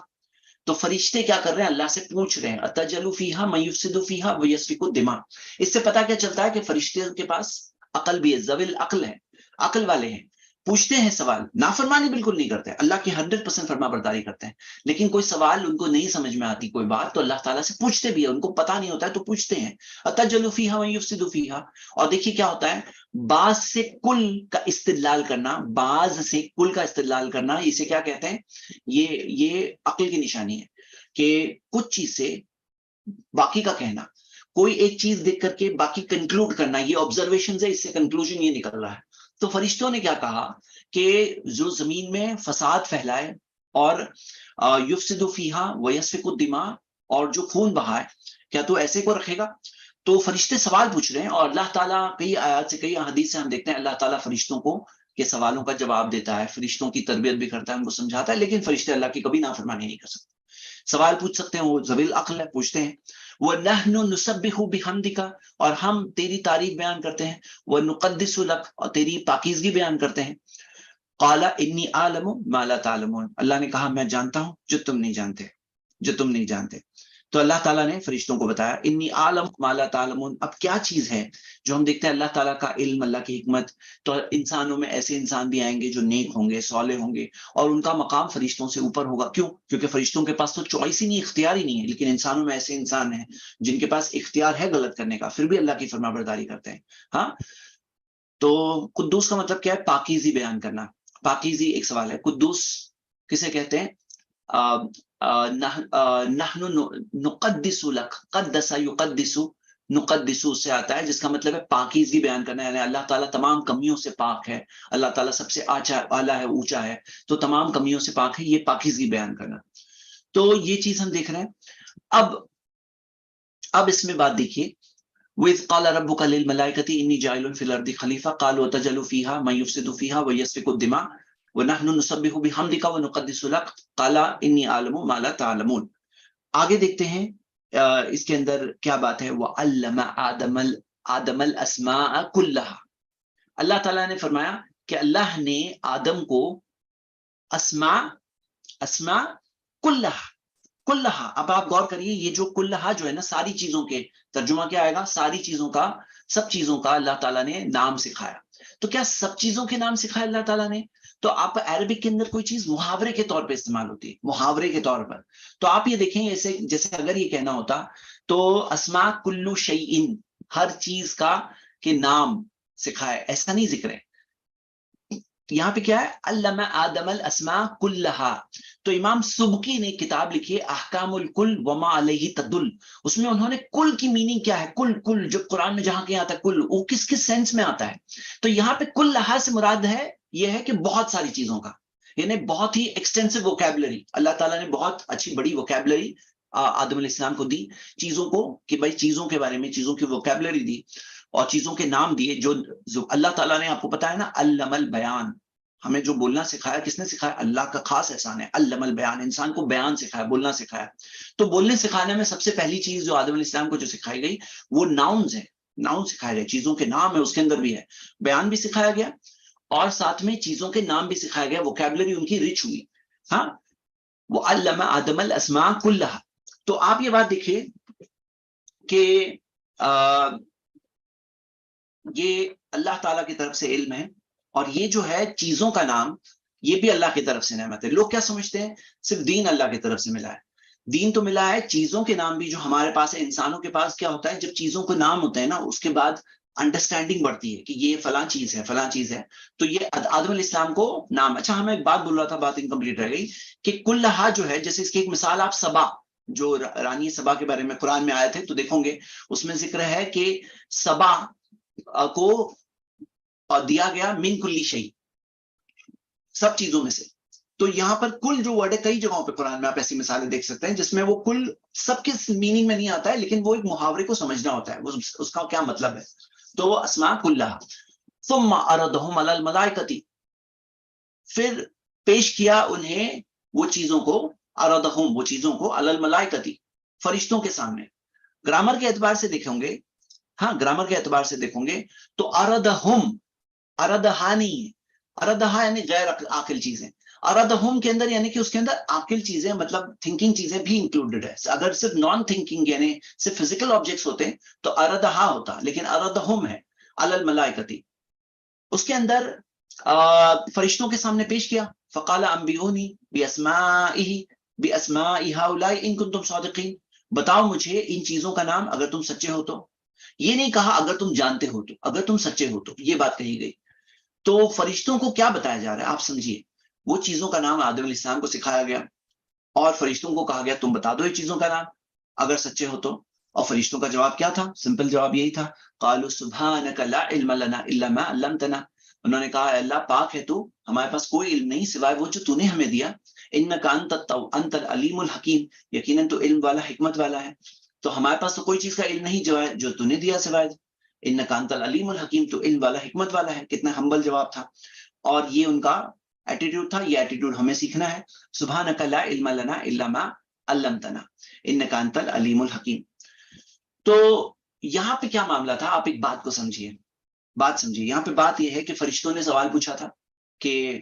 تو فرشتے کیا کر رہے ہیں؟ اللہ سے پوچھ رہے ہیں, اتجل فیہا من یفسد فیہا ویسفک الدماء. اس سے پتا کیا چلتا ہے کہ فرشتے کے پاس عقل بھی ہے, ذوی العقل ہے, عقل والے ہیں. پوچھتے ہیں سوال, نافرمانی بالکل نہیں کرتے, اللہ کی 100% فرما برداری کرتے ہیں. لیکن کوئی سوال ان کو نہیں سمجھ میں آتی کوئی بات, تو اللہ تعالیٰ سے پوچھتے بھی ہیں, ان کو پتا نہیں ہوتا ہے تو پوچھتے ہیں. اتجل فیہا من یفسد فیہا. اور دیکھیے کیا ہوتا ہے, بعض سے کل کا استدلال کرنا, بعض سے کل کا استدلال کرنا, اسے کیا کہتے ہیں؟ یہ عقل کی نشانی ہے کہ کچھ چیز سے باقی کا کہنا, کوئی ایک چیز دیکھ کر کے باقی کنکلوڈ کرنا, یہ آبزرویشن ہے, اس سے کنکلوژن یہ نکل رہا ہے. تو فرشتوں نے کیا کہا کہ جو زمین میں فساد پھیلائے اور یفسد فیہا ویسفک الدماء, اور جو خون بہائے, کیا تو ایسے کو رکھے گا؟ تو فرشتے سوال پوچھ رہے ہیں, اور اللہ تعالیٰ کئی آیات سے, کئی حدیث سے ہم دیکھتے ہیں اللہ تعالیٰ فرشتوں کو کے سوالوں کا جواب دیتا ہے, فرشتوں کی تربیت بھی کرتا ہے, ان کو سمجھاتا ہے. لیکن فرشتے اللہ کی کبھی نافرمانی نہیں کر سکتے. سوال پوچھ سکتے ہیں, وہ ذوی العقل ہے, پوچھتے ہیں. وَنَحْنُ نُسَبِّحُ بِحَمْدِكَ, اور ہم تیری تعریف بیان کرتے ہیں. وَنُقَدِّسُ لَكَ, اور تیری پاکیزگی بیان کرتے ہیں. قَالَ إِنِّي أَعْلَمُ مَا لَا تَعْلَمُونَ, اللہ نے کہا میں جانتا ہوں جو تم نہیں جانتے, جو تم نہیں جانتے. تو اللہ تعالیٰ نے فرشتوں کو بتایا انی عالم ما لا تعلمون. اب کیا چیز ہے جو ہم دیکھتے ہیں اللہ تعالیٰ کا علم, اللہ کی حکمت, تو انسانوں میں ایسے انسان بھی آئیں گے جو نیک ہوں گے, صالح ہوں گے, اور ان کا مقام فرشتوں سے اوپر ہوگا. کیوں؟ کیونکہ فرشتوں کے پاس تو چوائس ہی نہیں, اختیار ہی نہیں ہے. لیکن انسانوں میں ایسے انسان ہیں جن کے پاس اختیار ہے غلط کرنے کا, پھر بھی اللہ کی فرما برداری کرتے ہیں. ہاں, تو قدوس کا مطلب کیا ہے؟ پاکیزی بیان کرنا. پاکیزی ایک سوال ہے, قدوس کسے کہتے ہیں؟ نحن نقدس لک, قدس یقدس, نقدس سے آتا ہے جس کا مطلب ہے پاکیزگی بیان کرنا, یعنی اللہ تعالیٰ تمام کمیوں سے پاک ہے, اللہ تعالیٰ سب سے اعلیٰ ہے, اونچا ہے, تو تمام کمیوں سے پاک ہے, یہ پاکیزگی بیان کرنا. تو یہ چیز ہم دیکھ رہے ہیں. اب اس میں بات دیکھیے, وَإِذْ قَالَ رَبُّكَ لِلْمَلَائِكَةِ إِنِّي جَاعِلٌ فِي الْأَرْضِ خَلِيفَةً قَالُوا أَتَجْعَلُ فِيهَا مَن يُفْسِدُ فِيهَا وَيَسْفِكُ الدِّمَاءَ وَنَحْنُ نُسَبِّحُ بِحَمْدِكَ وَنُقَدِّسُ لَكَ قَالَ إِنِّي أَعْلَمُ مَا لَا تَعْلَمُونَ. آگے دیکھتے ہیں اس کے اندر کیا بات ہے. وَعَلَّمَ آدَمَ الْأَسْمَاءَ كُلَّهَا, اللہ تعالیٰ نے فرمایا کہ اللہ نے آدم کو اسماء کلہا. اب آپ غور کریے, یہ جو کلہا جو ہے نا, ساری چیزوں کے ترجمہ کیا آئے گا؟ ساری چیزوں کا, سب چیزوں کا اللہ تعالیٰ نے نام سکھایا. تو کیا سب چیزوں کے نام سکھایا اللہ تعالیٰ نے؟ تو آپ عربک کے اندر کوئی چیز محاورے کے طور پہ استعمال ہوتی ہے, محاورے کے طور پر. تو آپ یہ دیکھیں جیسے اگر یہ کہنا ہوتا تو اسماء کلو شیئن, ہر چیز کا کے نام سکھائے, ایسا نہیں ذکر ہے. یہاں پہ کیا ہے؟ علم آدم الاسماء کلہا. تو امام سبکی نے کتاب لکھی ہے احکام الکل وما علیہ تدل, اس میں انہوں نے کل کی میننگ کیا ہے, کل جو قرآن میں جہاں کہیں آتا ہے کل, وہ کس کس سینس میں آتا ہے. تو یہاں پہ کلہا سے مراد ہے یہ ہے کہ بہت ساری چیزوں کا, یعنی بہت ہی ایکسٹینسو ووکیبلری. اللہ تعالیٰ نے بہت اچھی بڑی ووکیبلری آدم علیہ السلام کو دی, چیزوں کو, کہ بھائی چیزوں کے بارے میں چیزوں کی ووکیبلری دی اور چیزوں کے نام دیے. جو اللہ تعالیٰ نے آپ کو پتا ہے نا, علم البیان, ہمیں جو بولنا سکھایا کس نے سکھایا؟ اللہ کا خاص احسان ہے. علم البیان, انسان کو بیان سکھایا, بولنا سکھایا. تو بولنے سکھانے میں سب سے پہلی چیز جو آدم علیہ السلام کو جو سکھائی گئی وہ ناؤنز ہے, ناؤن سکھائے گئے, چیزوں کے نام ہے, اس کے اندر بھی ہے. بیان بھی سکھایا گیا, اور ساتھ میں چیزوں کے نام بھی سکھایا گیا, ووکیبلری ان کی رچ ہوئی. ہاں, وہ علم آدم الاسماء کلھا. تو آپ یہ بات دیکھیے کہ یہ اللہ تعالیٰ کی طرف سے علم ہے, اور یہ جو ہے چیزوں کا نام, یہ بھی اللہ کی طرف سے نعمت ہے. لوگ کیا سمجھتے ہیں صرف دین اللہ کی طرف سے ملا ہے. دین تو ملا ہے, چیزوں کے نام بھی جو ہمارے پاس ہے. انسانوں کے پاس کیا ہوتا ہے, جب چیزوں کو نام ہوتا ہے نا, اس کے بعد انڈرسٹینڈنگ بڑھتی ہے کہ یہ فلاں چیز ہے, فلاں چیز ہے. تو یہ آدم علیہ السلام کو نام. اچھا, ہمیں ایک بات بول رہا تھا, بات انکمپلیٹ رہ گئی, کہ کلھا جو ہے, جیسے اس کی ایک مثال آپ سبا, جو رانی سبا کے بارے میں قرآن میں آئے تھے, تو دیکھو گے اس میں ذکر ہے کہ سبا کو دیا گیا من کلی شیء, سب چیزوں میں سے. تو یہاں پر کل جو ورڈ ہے, کئی جگہوں پہ قرآن میں آپ ایسی مثالیں دیکھ سکتے ہیں جس میں وہ کل سب کے میننگ میں نہیں آتا ہے, لیکن وہ ایک محاورے کو سمجھنا ہوتا ہے, اس کا کیا مطلب ہے. تو وہ اسماء کلھا. ثم عرضهم علی الملائکۃ, پھر پیش کیا انہیں وہ چیزوں کو, عرضهم وہ چیزوں کو, علی الملائکۃ فرشتوں کے سامنے. گرامر کے اعتبار سے دیکھیں گے, ہاں گرامر کے اعتبار سے دیکھیں گے تو عرضهم, عرضها نہیں ہے, عرضها یعنی غیر عاقل چیزیں. عرضهم کے اندر یعنی کہ اس کے اندر عاقل چیزیں, مطلب تھنکنگ چیزیں بھی انکلوڈڈ ہے. اگر صرف نان تھنکنگ یعنی صرف فزیکل آبجیکٹس ہوتے تو عرضها ہوتا, لیکن عرضهم ہے علی الملائکۃ. اس کے اندر فرشتوں کے سامنے پیش کیا. فقال انبئونی باسماء هؤلاء ان کنتم صادقین, بتاؤ مجھے ان چیزوں کا نام اگر تم سچے ہو تو. یہ نہیں کہا اگر تم جانتے ہو تو, اگر تم سچے ہو تو, یہ بات کہی گئی. تو فرشتوں کو کیا بتایا جا رہا ہے, آپ سمجھیے. وہ چیزوں کا نام آدم علیہ السلام کو سکھایا گیا, اور فرشتوں کو کہا گیا تم بتا دو یہ چیزوں کا نام اگر سچے ہو تو. اور فرشتوں کا جواب کیا تھا, سمپل جواب یہی تھا, قالوا سبحانک لا علم لنا الا ما علمتنا. انہوں نے کہا اللہ پاک ہے تو, ہمارے پاس کوئی علم نہیں سوائے وہ جو تو نے ہمیں دیا. انک انت العلیم الحکیم, یقیناً تو علم والا, حکمت والا ہے. تو ہمارے پاس تو کوئی چیز کا علم نہیں جو تو نے دیا سوائے. انک انت العلیم الحکیم, تو علم والا, حکمت والا ہے. کتنا ہمبل جواب تھا. اور یہ ان کا ایٹیٹیوڈ تھا, یہ ایٹیٹیوڈ ہمیں سیکھنا ہے. سبحانک لا علم لنا الا ما علمتنا انک انت العلیم الحکیم. تو یہاں پہ کیا معاملہ تھا, آپ ایک بات کو سمجھیے, بات سمجھیے. یہاں پہ بات یہ ہے کہ فرشتوں نے سوال پوچھا تھا کہ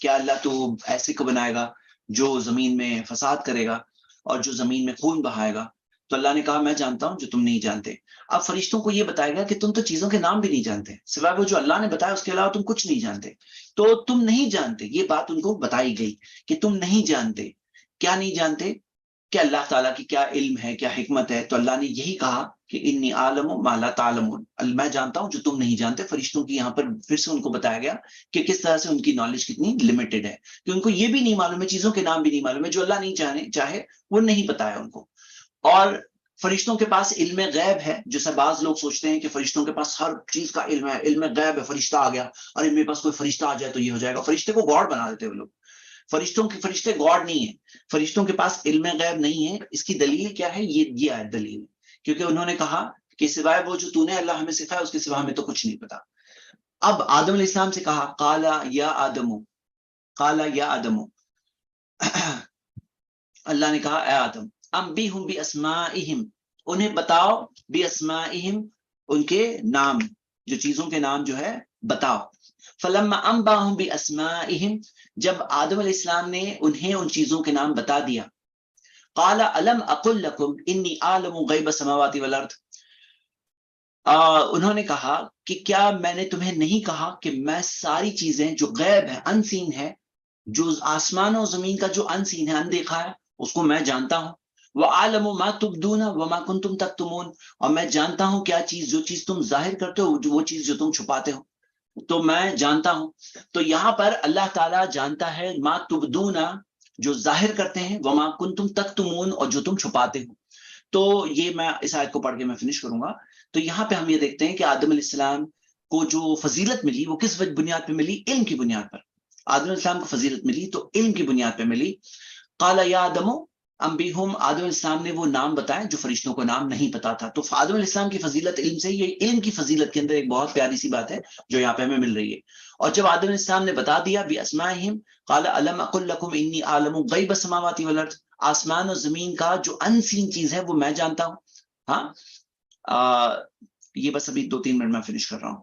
کیا اللہ تو ایسے کو بنائے گا جو زمین میں فساد کرے گا اور جو زمین میں خون بہائے گا. تو اللہ نے کہا میں جانتا ہوں جو تم نہیں جانتے. اب فرشتوں کو یہ بتایا گیا کہ تم تو چیزوں کے نام بھی نہیں جانتے, سوائے وہ جو اللہ نے بتایا اس کے علاوہ تم کچھ نہیں جانتے. تو تم نہیں جانتے, یہ بات ان کو بتائی گئی کہ تم نہیں جانتے. کیا نہیں جانتے, کہ اللہ تعالیٰ کی کیا علم ہے, کیا حکمت ہے. تو اللہ نے یہی کہا کہ انی عالم ما لا تعلمون, میں جانتا ہوں جو تم نہیں جانتے. فرشتوں کی یہاں پر پھر سے ان کو بتایا گیا کہ کس طرح سے ان کی نالج کتنی لمیٹڈ ہے, کہ ان کو یہ بھی نہیں معلوم ہے, چیزوں کے نام بھی نہیں معلوم ہے. جو اللہ نہیں چاہے وہ نہیں پتا ہے ان کو. اور فرشتوں کے پاس علم غیب ہے, جیسے بعض لوگ سوچتے ہیں کہ فرشتوں کے پاس ہر چیز کا علم ہے, علم غیب ہے, فرشتہ آ گیا, اور میرے پاس کوئی فرشتہ آ جائے تو یہ ہو جائے گا. فرشتے کو گاڈ بنا دیتے وہ لوگ. فرشتے گاڈ نہیں ہیں, فرشتوں کے پاس علم غیب نہیں ہے. اس کی دلیل کیا ہے, یہ آیت دلیل ہے, کیونکہ انہوں نے کہا کہ سوائے وہ جو تو نے اللہ ہمیں سکھایا اس کے سوا ہمیں تو کچھ نہیں پتا. اب آدم علیہ السلام سے کہا قالا یا آدم, اللہ نے کہا اے آدم, انبئہم باسمائہم, انہیں بتاؤ, باسمائہم ان کے نام, جو چیزوں کے نام جو ہے بتاؤ. فلما انباہم باسمائہم, جب آدم علیہ السلام نے انہیں ان چیزوں کے نام بتا دیا, قال الم اقل لکم انی اعلم غیب السماوات والارض, انہوں نے کہا کہ کیا میں نے تمہیں نہیں کہا کہ میں ساری چیزیں جو غیب ہے, ان سین ہے, جو آسمان و زمین کا جو ان سین ہے, اندیکھا ہے, اس کو میں جانتا ہوں. وَأَعْلَمُ مَا تُبْدُونَ وَمَا كُنْتُمْ تَكْتُمُونَ, اور میں جانتا ہوں کیا چیز, جو چیز تم ظاہر کرتے ہو, وہ چیز جو تم چھپاتے ہو, تو میں جانتا ہوں. تو یہاں پر اللہ تعالیٰ جانتا ہے ما تبدون, جو ظاہر کرتے ہیں, وما کنتم تکتمون, اور جو تم چھپاتے ہو. تو یہ میں اس آیت کو پڑھ کے میں فنش کروں گا. تو یہاں پہ ہم یہ دیکھتے ہیں کہ آدم علیہ السلام کو جو فضیلت ملی وہ کس بنیاد پہ ملی, علم کی بنیاد پر. آدم علیہ السلام کو فضیلت ملی تو علم کی بنیاد پہ ملی. قال یا آدم انبئہم, آدم علیہ السلام نے وہ نام بتائے جو فرشتوں کو نام نہیں پتا تھا. تو آدم علیہ السلام کی فضیلت علم سے, یہ علم کی فضیلت کے اندر ایک بہت پیاری سی بات ہے جو یہاں پہ ہمیں مل رہی ہے. اور جب آدم علیہ السلام نے بتا دیا باسمائہم, قال الم اقل لکم انی اعلم غیب السماوات والارض, آسمان و زمین کا جو ان سین چیز ہے وہ میں جانتا ہوں. ہاں یہ بس ابھی 2-3 منٹ میں فنش کر رہا ہوں.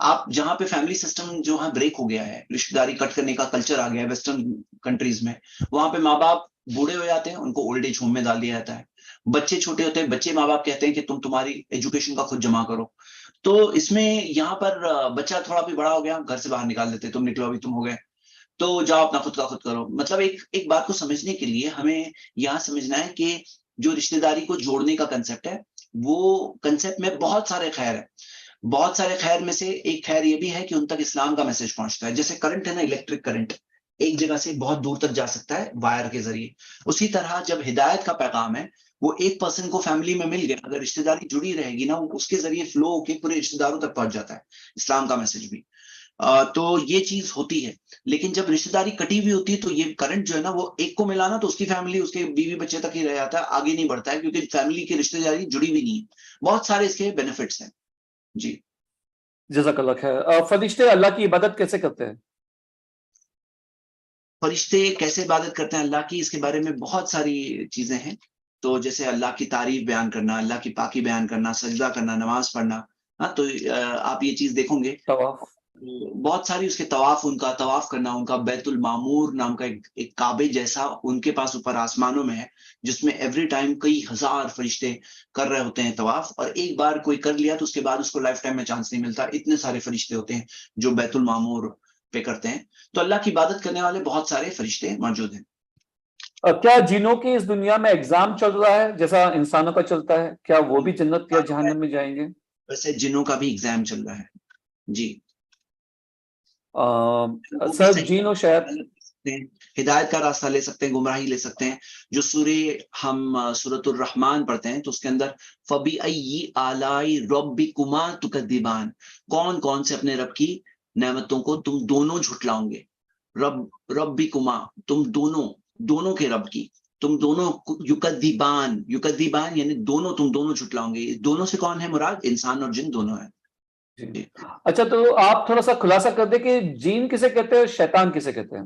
آپ جہاں پہ فیملی سسٹم جو ہاں بریک ہو گیا ہے, رشتے داری کٹ کرنے کا کلچر آ گیا ہے ویسٹرن کنٹریز میں, وہاں پہ ماں باپ بوڑھے ہو جاتے ہیں, ان کو اولڈ ایج ہوم میں ڈال دیا جاتا ہے. بچے چھوٹے ہوتے ہیں, بچے ماں باپ کہتے ہیں کہ تمہاری ایجوکیشن کا خود جمع کرو. تو اس میں یہاں پر بچہ تھوڑا بھی بڑا ہو گیا, گھر سے باہر نکال دیتے, تم نکلو ابھی, تم ہو گئے, تو جاؤ اپنا خود کا خود کرو. مطلب ایک بات کو سمجھنے کے لیے ہمیں یہاں سمجھنا ہے کہ جو رشتے داری کو جوڑنے کا کنسپٹ ہے, وہ کنسپٹ میں بہت سارے خیر ہے. بہت سارے خیر میں سے ایک خیر یہ بھی ہے کہ ان تک اسلام کا میسج پہنچتا ہے. جیسے کرنٹ ہے نا, الیکٹرک کرنٹ ایک جگہ سے بہت دور تک جا سکتا ہے وائر کے ذریعے, اسی طرح جب ہدایت کا پیغام ہے وہ ایک پرسن کو فیملی میں مل گیا, اگر رشتے داری جڑی رہے گی نا, اس کے ذریعے فلو ہو کے پورے رشتے داروں تک پہنچ جاتا ہے اسلام کا میسج بھی. تو یہ چیز ہوتی ہے. لیکن جب رشتے داری کٹی ہوئی ہوتی ہے تو یہ کرنٹ جو ہے نا, وہ ایک کو ملانا تو اس کی فیملی, اس کے بیوی بچے تک ہی رہ جاتا ہے, آگے نہیں بڑھتا ہے, کیونکہ فیملی کی رشتے داری جڑی ہوئی نہیں ہے. بہت سارے اس کے بینیفٹس ہیں. جی جزاک اللہ خیر. فرشتے اللہ کی عبادت کیسے کرتے ہیں؟ فرشتے کیسے عبادت کرتے ہیں اللہ کی, اس کے بارے میں بہت ساری چیزیں ہیں. تو جیسے اللہ کی تعریف بیان کرنا, اللہ کی پاکی بیان کرنا, سجدہ کرنا, نماز پڑھنا. ہاں, تو آپ یہ چیز دیکھو گے طواف. بہت ساری اس کے طواف, ان کا طواف کرنا, ان کا بیت المعمور نام کا ایک کعبے جیسا ان کے پاس اوپر آسمانوں میں ہے, جس میں ایوری ٹائم کئی ہزار فرشتے کر رہے ہوتے ہیں طواف, اور ایک بار کوئی کر لیا تو اس کے بعد اس کو لائف ٹائم میں چانس نہیں ملتا. اتنے سارے فرشتے ہوتے ہیں جو بیت المعمور پہ کرتے ہیں. تو اللہ کی عبادت کرنے والے بہت سارے فرشتے موجود ہیں. کیا جنوں کی اس دنیا میں ایگزام چل رہا ہے جیسا انسانوں کا چلتا ہے؟ کیا وہ بھی جنت یا جہنم میں جائیں گے؟ ویسے جنوں کا بھی ایگزام چل رہا ہے. جی سر, جن اور شاید ہدایت کا راستہ لے سکتے ہیں, گمراہی لے سکتے ہیں. جو ہم سورۃ الرحمن پڑھتے ہیں تو اس کے اندر فَبِأَيِّ آلَاءِ رَبِّكُمَا تُكَذِّبَانِ, کون کون سے اپنے رب کی نعمتوں کو تم دونوں جھٹلاؤں گے. ربکما, تم دونوں کے رب کی, تم دونوں. یکذبان, یکذبان یعنی دونوں, تم دونوں جھٹلاؤں گے. دونوں سے کون ہے مراد؟ انسان اور جن دونوں ہیں. اچھا, تو آپ تھوڑا سا خلاصہ کر دیں کہ جین کسے کہتے ہیں اور شیطان کسے کہتے ہیں؟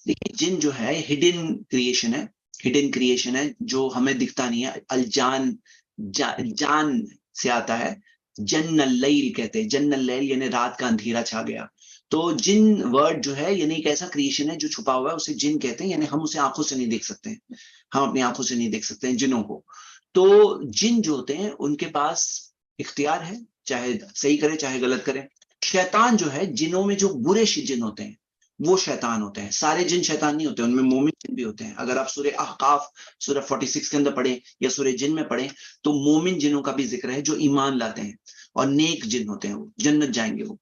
دیکھیے, جن جو ہے ہڈن کریشن ہے, ہڈن کریشن ہے جو ہمیں دکھتا نہیں ہے. الجان, جان سے آتا ہے. جن اللیل کہتے ہیں, جن اللیل یعنی رات کا اندھیرا چھا گیا. تو جن ورڈ جو ہے یعنی ایک ایسا کریشن ہے جو چھپا ہوا ہے, اسے جن کہتے ہیں. یعنی ہم اسے آنکھوں سے نہیں دیکھ سکتے ہیں, ہم اپنی آنکھوں سے نہیں دیکھ سکتے ہیں جنوں کو. تو جن جو ہوتے ہیں ان کے پاس اختیار ہے, چاہے صحیح کرے چاہے غلط کرے. شیطان جو ہے, جنوں میں جو برے جن ہوتے ہیں وہ شیطان ہوتے ہیں. سارے جن شیطان نہیں ہوتے, ان میں مومن جن بھی ہوتے ہیں. اگر آپ سورہ احقاف سورہ 46 کے اندر پڑھیں یا سورہ جن میں پڑھیں تو مومن جنوں کا بھی ذکر ہے جو ایمان لاتے ہیں, اور نیک جن ہوتے ہیں, وہ جنت جائیں گے وہ.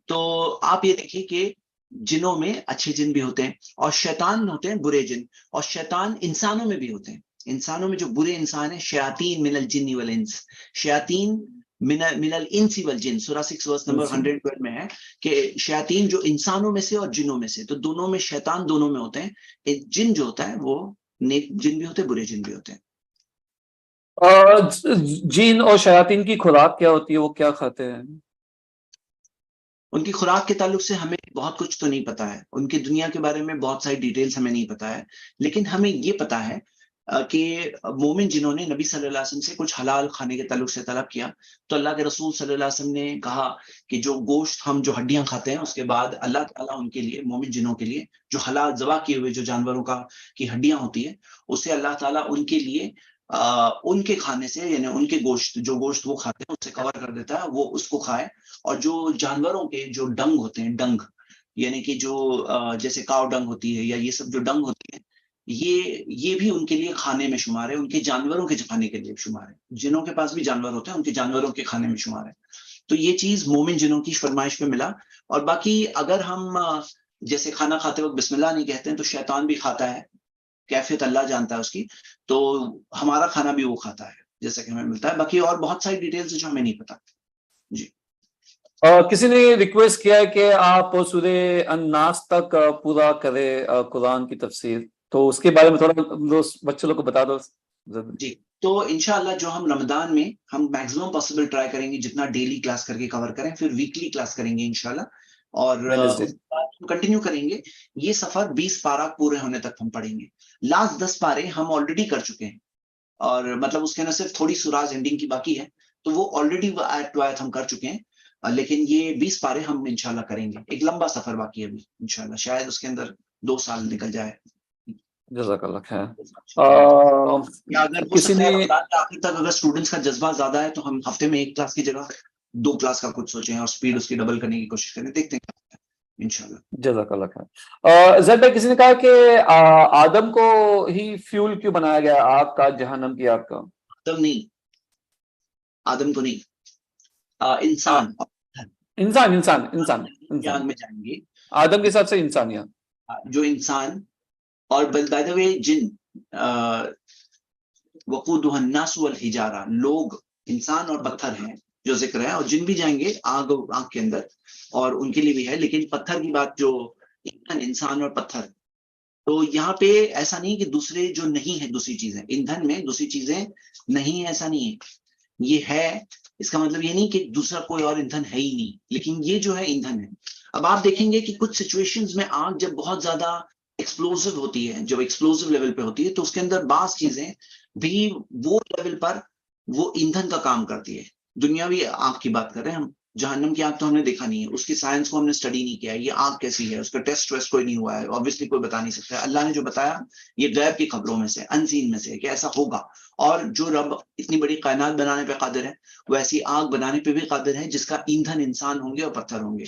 تو آپ یہ دیکھیں کہ جنوں میں اچھے جن بھی ہوتے ہیں اور شیطان ہوتے ہیں برے جن. اور شیطان انسانوں میں بھی ہوتے ہیں. انسانوں میں جو برے انسان ہیں, شیاطین من الجن والانس, شیاطین من الانس والجن, سورہ 6 ورس نمبر 112 میں ہے کہ شیاطین جو انسانوں میں سے اور جنوں میں سے. تو دونوں میں شیطان دونوں میں ہوتے ہیں. ایک جن جو ہوتا ہے وہ نیک جن بھی ہوتے ہیں, برے جن بھی ہوتے ہیں. جین اور شیاطین کی خوراک کیا ہوتی ہے, وہ کیا کھاتے ہیں؟ ان کی خوراک کے تعلق سے ہمیں بہت کچھ تو نہیں پتا ہے, ان کی دنیا کے بارے میں بہت ساری ڈیٹیلز ہمیں نہیں پتا ہے. لیکن ہمیں یہ پتا ہے کہ مومن جنہوں نے نبی صلی اللہ علیہ وسلم سے کچھ حلال کھانے کے تعلق سے طلب کیا, تو اللہ کے رسول صلی اللہ علیہ وسلم نے کہا کہ جو گوشت ہم جو ہڈیاں کھاتے ہیں, اس کے بعد اللہ تعالیٰ ان کے لیے, مومن جنوں کے لیے جو حلال ذبح کیے ہوئے جو جانوروں کی ہڈیاں ہوتی ہیں, اسے اللہ تعالیٰ ان کے لیے ان کے کھانے سے, یعنی ان کے جو گوشت وہ کھاتے ہیں اس سے کور کر دیتا ہے, وہ اس کو کھائے. اور جو جانوروں کے جو ڈنگ ہوتے ہیں, ڈنگ یعنی کہ جو جیسے کاؤ ڈنگ ہوتی ہے یا یہ سب جو ڈنگ ہوتی ہے, یہ بھی ان کے لیے کھانے میں شمار ہے, ان کے جانوروں کے کھانے کے لیے شمار ہے. جنوں کے پاس بھی جانور ہوتے ہیں, ان کے جانوروں کے کھانے میں شمار ہے. تو یہ چیز مومن جنوں کی فرمائش پہ ملا. اور باقی اگر ہم جیسے کھانا کھاتے وقت بسم اللہ نہیں کہتے ہیں تو شیطان بھی کھاتا ہے, کیفیت اللہ جانتا ہے اس کی. تو ہمارا کھانا بھی وہ کھاتا ہے جیسا کہ ہمیں ملتا ہے. باقی اور بہت ساری ڈیٹیلز جو ہمیں نہیں پتا. جی کسی نے ریکویسٹ کیا ہے کہ آپ سورہ الناس تک پورا کرے قرآن کی تفسیر, تو اس کے بارے میں تھوڑا بچوں لوگ کو بتا دو. جی, تو انشاءاللہ جو ہم رمضان میں ہم میکسیمم پاسبل ٹرائی کریں گے جتنا ڈیلی کلاس کر کے کور کریں, پھر ویکلی کلاس کریں گے انشاءاللہ, اور کنٹینیو کریں گے. یہ سفر 20 پارہ پورے ہونے تک ہم پڑھیں گے. لاسٹ 10 پارے ہم آلریڈی کر چکے ہیں, اور مطلب اس کے اندر صرف تھوڑی سوراز اینڈنگ کی باقی ہے, تو وہ آلریڈی آیت ٹو آیت ہم کر چکے ہیں. لیکن یہ 20 پارے ہم انشاءاللہ کریں گے. ایک لمبا سفر باقی ہے ابھی انشاءاللہ, شاید اس کے اندر 2 سال نکل جائے. جزاک اللہ خیر. یا اگر ہو کسی سکتا ہے نے رمضان کے آخر تک اگر اسٹوڈنٹس کا جذبہ زیادہ ہے تو ہم ہفتے میں 1 کلاس کی جگہ 2 کلاس کا کچھ سوچیں اور اسپیڈ اس کی ڈبل کرنے کی کوشش کریں, دیکھتے ہیں انشاءاللہ. جزاک اللہ خیر. زید بھائی کسی نے کہا کہ آدم کو ہی فیول کیوں بنایا گیا آگ کا, جہنم کی آگ کا؟ آدم نہیں, آدم کو نہیں, انسان انسان آگ میں جائیں گے. آدم کے حساب سے انسانیت, جو انسان اور بائی دا وے جن, وقودها الناس والحجارہ, لوگ انسان اور پتھر ہیں جو ذکر ہے, اور جن بھی جائیں گے آگ کے اندر, اور ان کے لیے بھی ہے. لیکن پتھر کی بات جو انسان اور پتھر, تو یہاں پہ ایسا نہیں کہ دوسرے جو نہیں ہے دوسری چیزیں, ایندھن میں دوسری چیزیں نہیں ہے, ایسا نہیں ہے. یہ ہے, اس کا مطلب یہ نہیں کہ دوسرا کوئی اور ایندھن ہے ہی نہیں, لیکن یہ جو ہے ایندھن ہے. اب آپ دیکھیں گے کہ کچھ سچویشنز میں آگ جب بہت زیادہ ایکسپلوزو ہوتی ہے, جب ایکسپلوزو لیول پہ ہوتی ہے, تو اس کے اندر بعض چیزیں بھی وہ لیول پر وہ ایندھن کا کام کرتی ہے. دنیاوی آگ کی بات کر رہے ہیں ہم, جہنم کی آگ تو ہم نے دیکھا نہیں ہے, اس کی سائنس کو ہم نے اسٹڈی نہیں کیا ہے, یہ آگ کیسی ہے اس کا ٹیسٹ ویسٹ کوئی نہیں ہوا ہے, obviously کوئی بتا نہیں سکتا ہے. اللہ نے جو بتایا یہ غیب کی خبروں میں سے, انسین میں سے, کہ ایسا ہوگا. اور جو رب اتنی بڑی کائنات بنانے پہ قادر ہے, وہ ایسی آگ بنانے پہ بھی قادر ہے جس کا ایندھن انسان ہوں گے اور پتھر ہوں گے.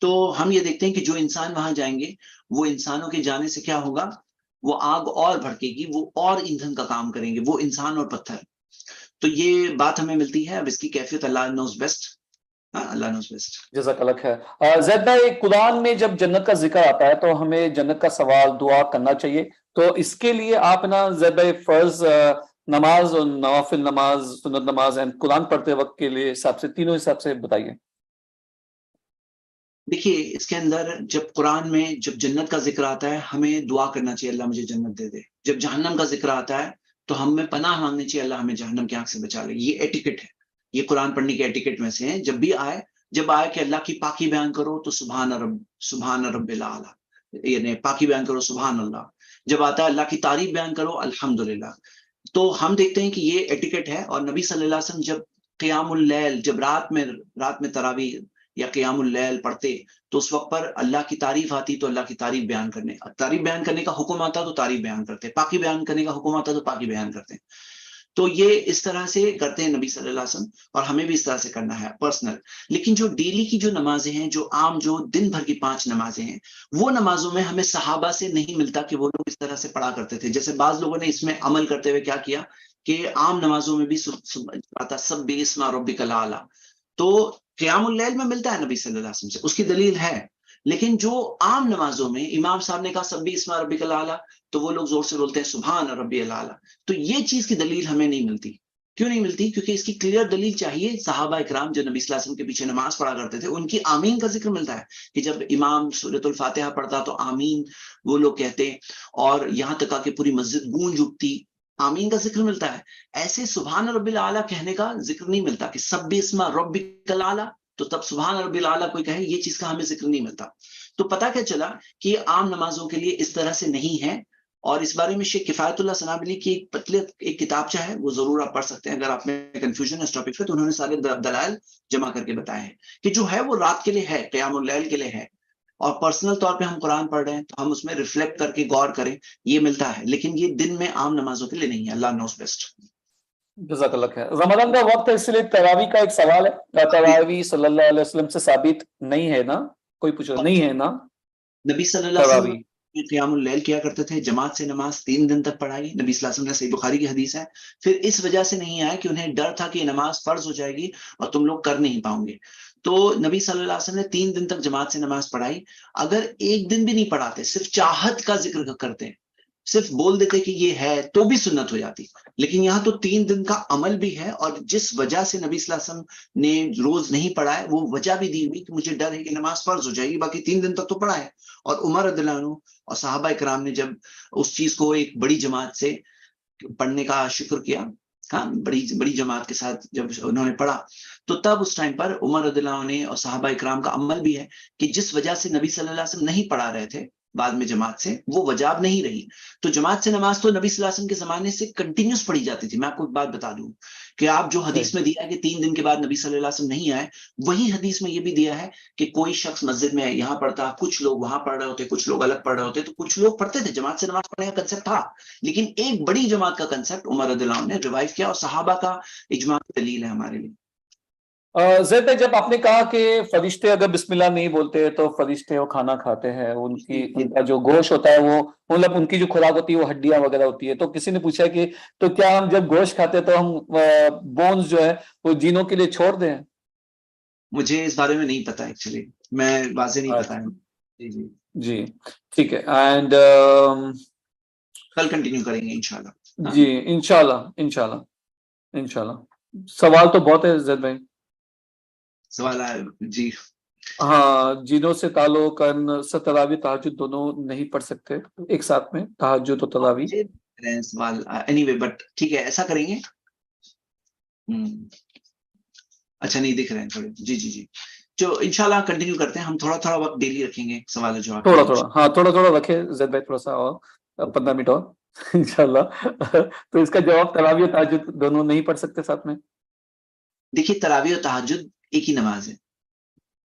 تو ہم یہ دیکھتے ہیں کہ جو انسان وہاں جائیں گے, وہ انسانوں کے جانے سے کیا ہوگا, وہ آگ اور بھڑکے گی, وہ اور ایندھن کا کام کریں گے, وہ انسان اور پتھر. تو یہ بات ہمیں ملتی ہے. اب اس کی کیفیت اللہ نوز بیسٹ, اللہ نوز بیسٹ. جزاک اللہ خیر. زید بھائی قرآن میں جب جنت کا ذکر آتا ہے تو ہمیں جنت کا سوال دعا کرنا چاہیے, تو اس کے لیے آپ نا زید بھائی فرض نماز اور نوافل نماز, سنت نماز اینڈ قرآن پڑھتے وقت کے لیے حساب سے, تینوں حساب سے بتائیے. دیکھیے اس کے اندر جب قرآن میں جب جنت کا ذکر آتا ہے ہمیں دعا کرنا چاہیے اللہ مجھے جنت دے دے. جب جہنم کا ذکر آتا ہے تو ہمیں پناہ مانگنی چاہیے اللہ ہمیں جہنم کی آنکھ سے بچا لے. یہ ایٹیکٹ ہے, یہ قرآن پڑھنے کے ایٹیکٹ میں سے ہیں. جب بھی آئے, جب آئے کہ اللہ کی پاکی بیان کرو تو سبحان رب الاعلیٰ, یعنی پاکی بیان کرو سبحان اللہ. جب آتا ہے اللہ کی تعریف بیان کرو الحمدللہ. تو ہم دیکھتے ہیں کہ یہ ایٹیکٹ ہے. اور نبی صلی اللہ علیہ وسلم جب قیام اللیل, جب رات میں تراویح یا قیام اللیل پڑھتے, تو اس وقت پر اللہ کی تعریف آتی تو اللہ کی تعریف بیان کرنے کا حکم آتا تو تعریف بیان کرتے, پاکی بیان کرنے کا حکم آتا تو پاکی بیان کرتے. تو یہ اس طرح سے کرتے ہیں نبی صلی اللہ علیہ وسلم, اور ہمیں بھی اس طرح سے کرنا ہے پرسنل. لیکن جو ڈیلی کی جو نمازیں ہیں, جو عام جو دن بھر کی 5 نمازیں ہیں, وہ نمازوں میں ہمیں صحابہ سے نہیں ملتا کہ وہ لوگ اس طرح سے پڑھا کرتے تھے. جیسے بعض لوگوں نے اس میں عمل کرتے ہوئے کیا کیا کہ عام نمازوں میں بھی آتا سب اسم ربک الاعلیٰ, تو قیام اللیل میں ملتا ہے نبی صلی اللہ علیہ وسلم سے, اس کی دلیل ہے. لیکن جو عام نمازوں میں امام صاحب نے کہا سب اسم ربک الاعلیٰ, تو وہ لوگ زور سے بولتے ہیں سبحان ربی الاعلیٰ. تو یہ چیز کی دلیل ہمیں نہیں ملتی. کیوں نہیں ملتی؟ کیونکہ اس کی کلیئر دلیل چاہیے. صحابہ اکرام جو نبی صلی اللہ علیہ وسلم کے پیچھے نماز پڑھا کرتے تھے, ان کی آمین کا ذکر ملتا ہے کہ جب امام سورۃ الفاتحہ پڑھتا تو آمین وہ لوگ کہتے, اور یہاں تک کہ پوری مسجد گونج اٹھتی, آمین کا ذکر ملتا ہے. ایسے سبحان رب الاعلیٰ کہنے کا ذکر نہیں ملتا کہ سب اسم ربک الاعلیٰ, تو تب سبحان رب الاعلیٰ کوئی کہے, یہ چیز کا ہمیں ذکر نہیں ملتا. تو پتہ کیا چلا کہ یہ عام نمازوں کے لیے اس طرح سے نہیں ہے. اور اس بارے میں شیخ کفایت اللہ سنابلی کی ایک کتابچہ ہے, وہ ضرور آپ پڑھ سکتے ہیں اگر آپ میں کنفیوژن ہے اس ٹاپک پہ. تو انہوں نے سارے دلائل جمع کر کے بتائے ہیں کہ جو ہے وہ رات کے لیے ہے, قیام اللیل کے لیے ہے, اور پرسنل طور پہ ہم قرآن پڑھ رہے ہیں تو ہم اس میں ریفلیکٹ کر کے غور کریں, یہ ملتا ہے. لیکن یہ دن میں عام نمازوں کے لیے نہیں ہے. اللہ نوز بیسٹ. جزاک اللہ خیر. رمضان کا وقت ہے اس لیے تراویح کا ایک سوال ہے. تراویح صلی اللہ علیہ وسلم سے ثابت نہیں ہے نا, کوئی پوچھ رہا نہیں ہے نا نبی صلی اللہ علیہ وسلم تراویح؟ قیام اللیل کیا کرتے تھے, جماعت سے نماز 3 دن تک پڑھائی. نبی صلی اللہ علیہ وسلم نے, صحیح بخاری کی حدیث ہے. پھر اس وجہ سے نہیں آیا کہ انہیں ڈر تھا کہ یہ نماز فرض ہو جائے گی اور تم لوگ کر نہیں پاؤں گے. تو نبی صلی اللہ علیہ وسلم نے 3 دن تک جماعت سے نماز پڑھائی. اگر ایک دن بھی نہیں پڑھاتے, صرف چاہت کا ذکر کرتے, صرف بول دیتے کہ یہ ہے, تو بھی سنت ہو جاتی. لیکن یہاں تو 3 دن کا عمل بھی ہے, اور جس وجہ سے نبی صلی اللہ علیہ وسلم نے روز نہیں پڑھا ہے وہ وجہ بھی دی ہوئی کہ مجھے ڈر ہے کہ نماز فرض ہو جائے گی, باقی 3 دن تک تو پڑھا ہے. اور عمر رضی اللہ عنہ اور صحابہ اکرام نے جب اس چیز کو ایک بڑی جماعت سے پڑھنے کا شکر کیا, ہاں بڑی جماعت کے ساتھ جب انہوں نے پڑھا, تو تب اس ٹائم پر عمر رضی اللہ عنہ اور صحابہ اکرام کا عمل بھی ہے کہ جس وجہ سے نبی صلی اللہ علیہ وسلم نہیں پڑھا رہے تھے بعد میں جماعت سے، وہ وجاب نہیں رہی. تو جماعت سے نماز تو نبی صلی اللہ علیہ وسلم کے زمانے سے کنٹینیوس پڑھی جاتی تھی. میں آپ کو ایک بات بتا دوں کہ آپ جو حدیث میں دیا ہے کہ 3 دن کے بعد نبی صلی اللہ علیہ وسلم نہیں آئے، وہی حدیث میں یہ بھی دیا ہے کہ کوئی شخص مسجد میں یہاں پڑھتا، کچھ لوگ وہاں پڑھ رہے ہوتے، کچھ لوگ الگ پڑھ رہے ہوتے. تو کچھ لوگ پڑھتے تھے، جماعت سے نماز پڑھنے کا کنسپٹ تھا، لیکن ایک بڑی جماعت کا کنسپٹ عمر رضی اللہ عنہ نے ریوائو کیا، اور صحابہ کا اجماع دلیل ہے ہمارے لیے. زید بھائی، جب آپ نے کہا کہ فرشتے اگر بسم اللہ نہیں بولتے تو فرشتے وہ کھانا کھاتے ہیں، ان کا جو گوشت ہوتا ہے وہ مطلب ان کی جو خوراک ہوتی ہے وہ ہڈیاں وغیرہ ہوتی ہے، تو کسی نے پوچھا کہ تو کیا ہم جب گوشت کھاتے ہیں تو ہم بونز جو ہے وہ جینوں کے لیے چھوڑ دیں؟ مجھے اس بارے میں نہیں پتا ایکچولی، میں واضح نہیں پتا ہے. جی جی جی ٹھیک ہے. اینڈ کل کنٹینیو کریں گے انشاءاللہ. جی انشاءاللہ. سوال تو بہت ہے زید بھائی. سوال ہے جی. ہاں، جنوں سے تعلق تراویح تہجد دونوں نہیں پڑھ سکتے ایک ساتھ میں، تہجد و تراویح؟ سوال اینی وے، بٹ ٹھیک ہے ایسا کریں گے. اچھا نہیں دکھ رہے ہیں تھوڑے. جی جی جی، جو انشاءاللہ کنٹینیو کرتے ہیں. ہم تھوڑا تھوڑا وقت ڈیلی رکھیں گے سوال و جواب. تھوڑا تھوڑا رکھے زید بھائی، تھوڑا سا اور 15 منٹ اور انشاءاللہ. تو اس کا جواب تراویح و تہجد دونوں نہیں پڑھ سکتے ساتھ میں؟ دیکھیے، تراویح و تہجد ایک ہی نماز ہے.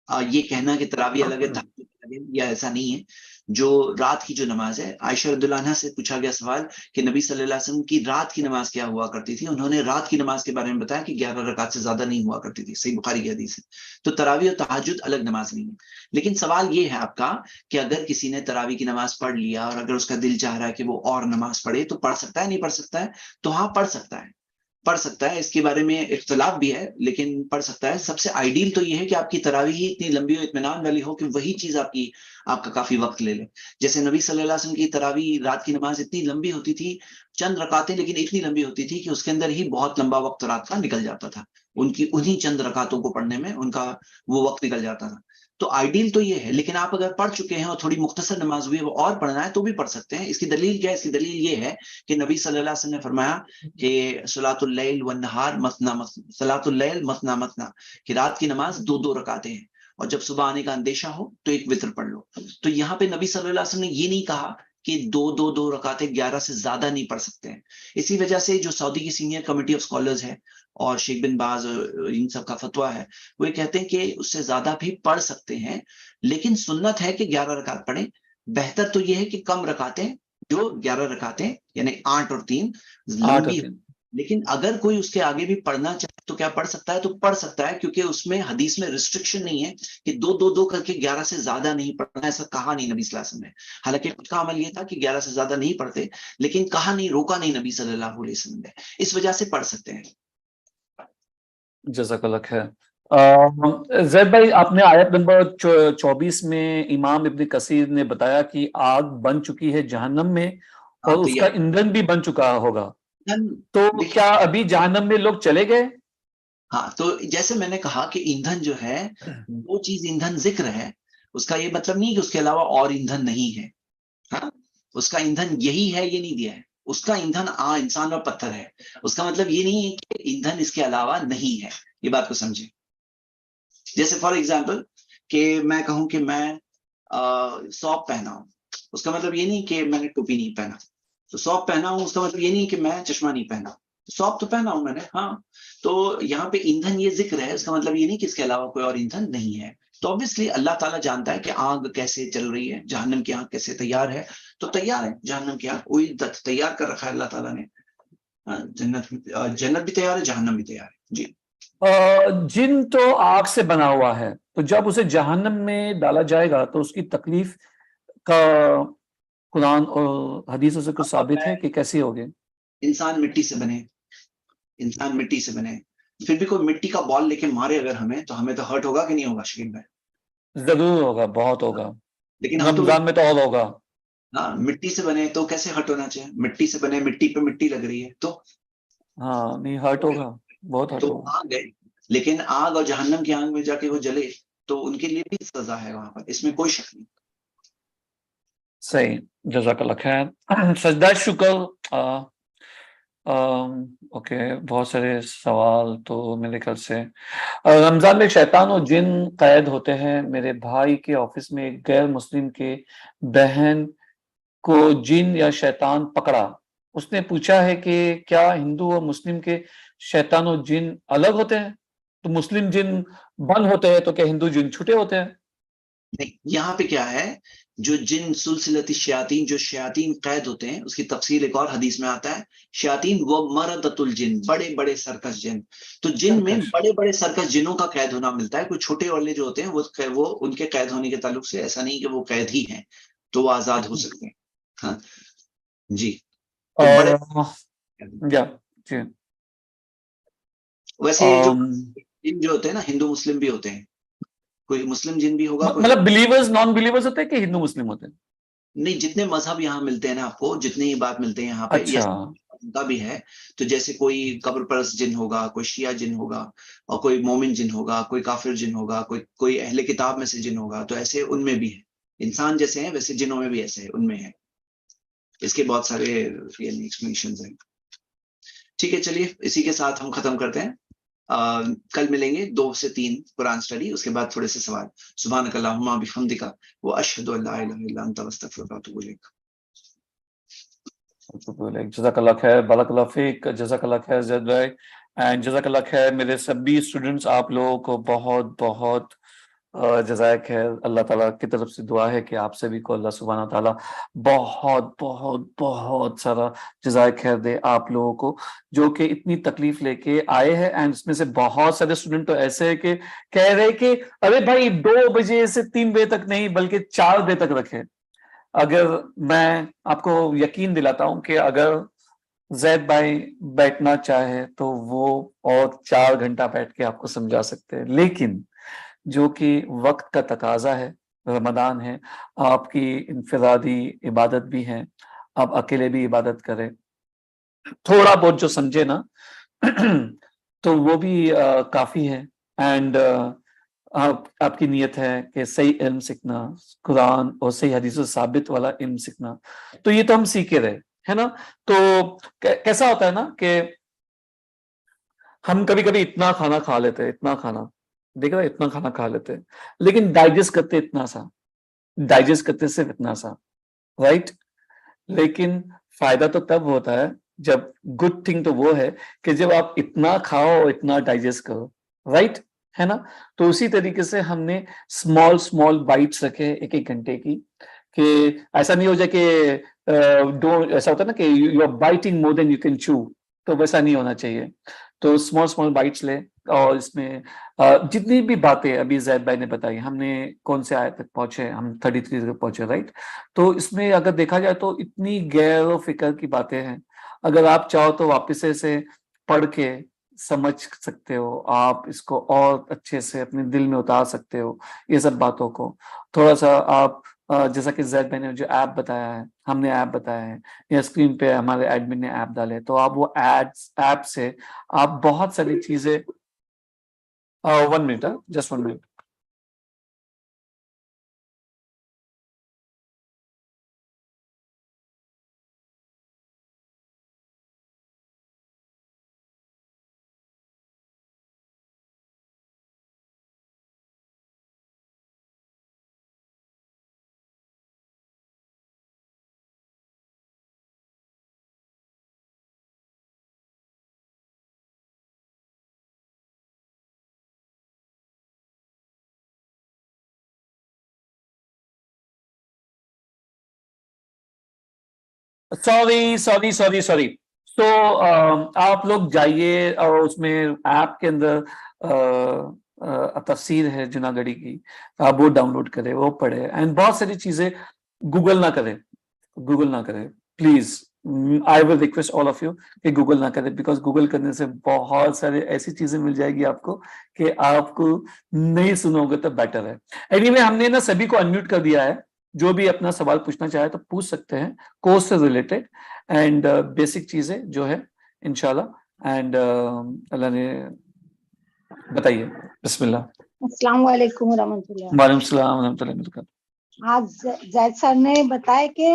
یہ کہنا کہ تراویح الگ ہے تہجد الگ ہے، یا ایسا نہیں ہے. جو رات کی جو نماز ہے، عائشہ رضی اللہ عنہا سے پوچھا گیا سوال کہ نبی صلی اللہ علیہ وسلم کی رات کی نماز کیا ہوا کرتی تھی. انہوں نے رات کی نماز کے بارے میں بتایا کہ 11 رکعت سے زیادہ نہیں ہوا کرتی تھی. صحیح بخاری کی حدیث ہے. تو تراویح و تہجد الگ نماز نہیں ہے. لیکن سوال یہ ہے آپ کا کہ اگر کسی نے تراویح کی نماز پڑھ لیا اور اگر اس کا دل چاہ رہا ہے کہ وہ اور نماز پڑھے تو پڑھ سکتا ہے نہیں پڑھ سکتا ہے؟ تو ہاں پڑھ سکتا ہے، پڑھ سکتا ہے. اس کے بارے میں اختلاف بھی ہے لیکن پڑھ سکتا ہے. سب سے آئیڈیل تو یہ ہے کہ آپ کی تراویح ہی اتنی لمبی اور اطمینان والی ہو کہ وہی چیز آپ کا کافی وقت لے لے. جیسے نبی صلی اللہ علیہ وسلم کی تراویح رات کی نماز اتنی لمبی ہوتی تھی، چند رکعتیں، لیکن اتنی لمبی ہوتی تھی کہ اس کے اندر ہی بہت لمبا وقت رات کا نکل جاتا تھا. انہی چند رکعتوں کو پڑھنے میں ان کا وہ وقت نکل جاتا تھا. تو آئیڈیل تو یہ ہے. لیکن آپ اگر پڑھ چکے ہیں اور تھوڑی مختصر نماز ہوئی وہ اور پڑھنا ہے تو بھی پڑھ سکتے ہیں. اس کی دلیل کیا ہے؟ اس کی دلیل یہ ہے کہ نبی صلی اللہ علیہ وسلم نے فرمایا کہ صلاۃ اللیل والنہار مثنا مثنا، صلاۃ اللیل مثنا مثنا، کہ رات کی نماز 2 رکعتیں ہیں، اور جب صبح آنے کا اندیشہ ہو تو ایک وتر پڑھ لو. تو یہاں پہ نبی صلی اللہ علیہ وسلم نے یہ نہیں کہا کہ 2 رکعتیں 11 سے زیادہ نہیں پڑھ سکتے ہیں. اسی وجہ سے جو سعودی کی سینئر کمیٹی آف اسکالرز ہے اور شیخ بن باز ان سب کا فتویٰ ہے، وہ یہ کہتے ہیں کہ اس سے زیادہ بھی پڑھ سکتے ہیں، لیکن سنت ہے کہ 11 رکعت پڑھیں. بہتر تو یہ ہے کہ کم رکعتیں، جو 11 رکعتیں یعنی 8 اور 3 لمبی. لیکن اگر کوئی اس کے آگے بھی پڑھنا چاہے تو کیا پڑھ سکتا ہے؟ تو پڑھ سکتا ہے، کیونکہ اس میں حدیث میں ریسٹرکشن نہیں ہے کہ 2 کر کے 11 سے زیادہ نہیں پڑھنا. ایسا کہا نہیں نبی صلی اللہ علیہ وسلم نے. حالانکہ خود کا عمل یہ تھا کہ 11 سے زیادہ نہیں پڑھتے، لیکن کہا نہیں، روکا نہیں نبی صلی اللہ علیہ وسلم نے. اس وجہ سے پڑھ سکتے ہیں. جزاک اللہ خیر. زید بھائی، آپ نے آیت نمبر 24 میں امام ابن کثیر نے بتایا کہ آگ بن چکی ہے جہنم میں اور اس کا ایندھن بھی بن چکا ہوگا، تو کیا ابھی جہنم میں لوگ چلے گئے؟ ہاں، تو جیسے میں نے کہا کہ ایندھن جو ہے، وہ چیز ایندھن ذکر ہے، اس کا یہ مطلب نہیں کہ اس کے علاوہ اور ایندھن نہیں ہے. ہاں، اس کا ایندھن یہی ہے، یہ نہیں دیا ہے. اس کا ایندھن انسان اور پتھر ہے. اس کا مطلب یہ نہیں ہے کہ ایندھن اس کے علاوہ نہیں ہے. یہ بات کو سمجھیں. جیسے فار ایگزامپل کہ میں کہوں کہ میں سوپ پہنا ہوں، اس کا مطلب یہ نہیں کہ میں نے ٹوپی نہیں پہنا. تو سوپ پہنا ہوں اس کا مطلب یہ نہیں کہ میں چشمہ نہیں پہنا. سوپ تو پہنا ہوں میں نے. ہاں، تو یہاں پہ ایندھن یہ ذکر ہے، اس کا مطلب یہ نہیں کہ اس کے علاوہ کوئی اور ایندھن نہیں ہے. تو obviously اللہ تعالیٰ جانتا ہے کہ آگ کیسے چل رہی ہے، جہنم کی آگ کیسے تیار ہے. تو تیار ہے جہنم کی آگ، وہی تیار کر رکھا ہے اللہ تعالیٰ نے. جنت بھی تیار ہے، جہنم بھی تیار ہے. جی. جن تو آگ سے بنا ہوا ہے، تو جب اسے جہنم میں ڈالا جائے گا تو اس کی تکلیف کا قرآن اور حدیثوں سے کچھ ثابت ہے کہ کیسی ہوگی؟ انسان مٹی سے بنے، انسان مٹی سے بنے، پھر بھی کوئی مٹی کا بال لے کے مارے اگر ہمیں تو ہرٹ ہوگا کہ نہیں ہوگا شکیل بھائی؟ ضرور ہوگا، بہت ہوگا. لیکن رمضان میں تو اور ہوگا. ہاں، مٹی سے بنے تو کیسے ہرٹ ہونا چاہیے؟ مٹی سے بنے، مٹی پہ مٹی لگ رہی ہے تو ہاں نہیں، ہرٹ ہوگا، بہت ہرٹ ہوگا. آگ ہے، لیکن آگ اور جہنم کی آگ میں جا کے وہ جلے تو ان کے لیے بھی سزا ہے وہاں پر، اس میں کوئی شک نہیں. صحیح، جزاک اللہ خیر. سجدہ شکر اوکے بہت سارے سوال تو میرے خیال سے رمضان میں شیطان اور جن قید ہوتے ہیں. میرے بھائی کے آفس میں ایک غیر مسلم کے بہن کو جن یا شیطان پکڑا. اس نے پوچھا ہے کہ کیا ہندو اور مسلم کے شیطان اور جن الگ ہوتے ہیں؟ تو مسلم جن بند ہوتے ہیں تو کیا ہندو جن چھوٹے ہوتے ہیں؟ نہیں، یہاں پہ کیا ہے، جو جن سلسلتی شیاطین، جو شیاطین قید ہوتے ہیں، اس کی تفصیل ایک اور حدیث میں آتا ہے. شیاطین وہ مردۃ الجن، بڑے بڑے سرکش جن. تو جن میں سرکش. بڑے بڑے سرکش جنوں کا قید ہونا ملتا ہے. کوئی چھوٹے والے جو ہوتے ہیں وہ ان کے قید ہونے کے تعلق سے ایسا نہیں کہ وہ قید ہی ہیں، تو وہ آزاد ہو سکتے ہیں. ہاں جی. تو اور بڑے یا جی ویسے جو جن جو ہوتے ہیں نا، ہندو مسلم بھی ہوتے ہیں. کوئی مسلم جن بھی ہوگا، کوئی مطلب بلیورز نان بلیورز ہوتے ہیں کہ ہندو مسلم ہوتے ہیں؟ نہیں. جتنے مذہب یہاں ملتے ہیں نا آپ کو، جتنے ہی بات ملتے ہیں یہاں پہ، اچھا کا بھی ہے. تو جیسے کوئی قبر پرست جن ہوگا، کوئی شیعہ جن ہوگا، اور کوئی مومن جن ہوگا، کوئی کافر جن ہوگا، کوئی اہل کتاب میں سے جن ہوگا. تو ایسے ان میں بھی ہے. انسان جیسے ہیں ویسے جنوں میں بھی ایسے ہے، ان میں ہے. اس کے بہت سارے ایکسپلینیشنز ہیں. ٹھیک ہے، چلیے اسی کے ساتھ ہم ختم کرتے ہیں. کل ملیں گے 2 سے 3 قرآن سٹڈی، اس کے بعد تھوڑے سے سوال. سبحانک اللہم بحمدک واشہد ان لا الہ الا انت استغفرک واتوب الیک. جزاک اللہ خیر، بارک اللہ فیک، جزاک اللہ خیر زید بھائی، اینڈ جزاک اللہ خیر میرے سبھی اسٹوڈنٹس. آپ لوگوں کو بہت بہت جزائے خیر. اللہ تعالیٰ کی طرف سے دعا ہے کہ آپ سبھی کو اللہ سبحانہ تعالیٰ بہت بہت بہت سارا جزائے خیر دے. آپ لوگوں کو جو کہ اتنی تکلیف لے کے آئے ہیں، اینڈ اس میں سے بہت سارے اسٹوڈنٹ تو ایسے ہیں کہ کہہ رہے کہ ارے بھائی 2 بجے سے 3 بجے تک نہیں بلکہ 4 بجے تک رکھے. اگر میں آپ کو یقین دلاتا ہوں کہ اگر زید بھائی بیٹھنا چاہے تو وہ اور 4 گھنٹہ بیٹھ کے آپ کو سمجھا سکتے ہیں، لیکن جو کہ وقت کا تقاضا ہے، رمضان ہے، آپ کی انفرادی عبادت بھی ہے، آپ اکیلے بھی عبادت کریں، تھوڑا بہت جو سمجھے نا تو وہ بھی کافی ہے. اینڈ آپ کی نیت ہے کہ صحیح علم سیکھنا، قرآن اور صحیح حدیث و ثابت والا علم سیکھنا، تو یہ تو ہم سیکھے رہے ہے نا. تو کیسا ہوتا ہے نا کہ ہم کبھی کبھی اتنا کھانا کھا لیتے ہیں، اتنا کھانا دیکھ رہے اتنا کھانا کھا لیتے ہیں، لیکن ڈائجسٹ کرتے اتنا سا، ڈائجسٹ کرتے صرف اتنا سا، رائٹ. لیکن فائدہ تو تب ہوتا ہے جب، گڈ تھنگ تو وہ ہے کہ جب آپ اتنا کھاؤ اتنا ڈائجسٹ کرو، رائٹ ہے نا. تو اسی طریقے سے ہم نے اسمال بائٹس رکھے 1 گھنٹے کی، کہ ایسا نہیں ہو جائے کہ ایسا ہوتا ہے نا کہ you are biting more than you can chew, تو ویسا نہیں ہونا چاہیے. تو اسمال بائٹس لے، اور اس میں جتنی بھی باتیں ابھی زید بھائی نے بتائی، ہم نے کون سے آیت تک پہنچے، ہم 33 تک پہنچے، رائٹ. تو اس میں اگر دیکھا جائے تو اتنی غیر و فکر کی باتیں ہیں. اگر آپ چاہو تو واپس سے پڑھ کے سمجھ سکتے ہو، آپ اس کو اور اچھے سے اپنے دل میں اتار سکتے ہو یہ سب باتوں کو. تھوڑا سا آپ جیسا کہ زید بھائی نے جو ایپ بتایا ہے، ہم نے ایپ بتایا ہے، یا اسکرین پہ ہمارے ایڈمن نے ایپ ڈالے، تو آپ وہ ایپ سے آپ بہت ساری چیزیں 1 منٹ، جسٹ 1 منٹ. سوری. تو آپ لوگ جائیے اور اس میں ایپ کے اندر تفسیر ہے جناگڑھی کی، آپ وہ ڈاؤن لوڈ کرے، وہ پڑھے. اینڈ بہت ساری چیزیں گوگل نہ کرے please. I will request all of you کہ گوگل نہ کرے، بیکاز گوگل کرنے سے بہت سارے ایسی چیزیں مل جائے گی آپ کو کہ آپ کو نہیں سنو گے تو بیٹر ہے. اینی وے ہم نے نا سبھی کو انمیوٹ کر دیا ہے، جو بھی اپنا سوال پوچھنا چاہے تو پوچھ سکتے ہیں کورس سے ریلیٹڈ اینڈ بیسک چیزیں جو ہے انشاءاللہ. اینڈ اللہ نے بتائیے. بسم اللہ. السلام علیکم ورحمۃ اللہ. وعلیکم السلام ورحمۃ اللہ وبرکاتہ. آج زید سر نے بتایا کہ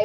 i+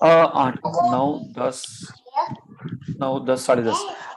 8, 9, 10, 10:30,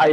i+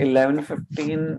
11:15,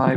i+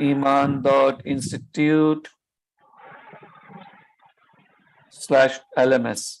iman.institute/lms।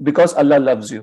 because Allah loves you.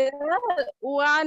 1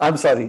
I'm sorry,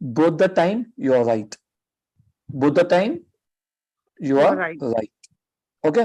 both the time you are right, both the time you are right, okay?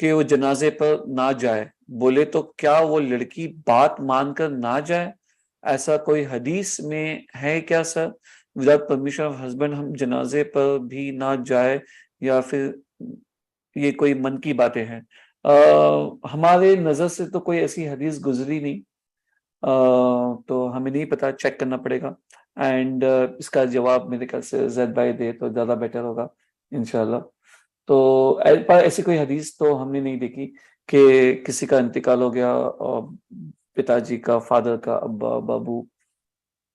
کہ وہ جنازے پر نہ جائے. بولے تو کیا وہ لڑکی بات مان کر نہ جائے؟ ایسا کوئی حدیث میں ہے کیا سر؟ وداؤٹ پرمیشن آف ہسبینڈ ہم جنازے پر بھی نہ جائے، یا پھر یہ کوئی من کی باتیں ہیں؟ ہمارے نظر سے تو کوئی ایسی حدیث گزری نہیں، تو ہمیں نہیں پتا، چیک کرنا پڑے گا. اینڈ اس کا جواب میرے خیال سے زید بھائی دے تو زیادہ بیٹر ہوگا انشاءاللہ. تو ایسی کوئی حدیث تو ہم نے نہیں دیکھی کہ کسی کا انتقال ہو گیا، پتا جی کا، فادر کا، ابا، بابو،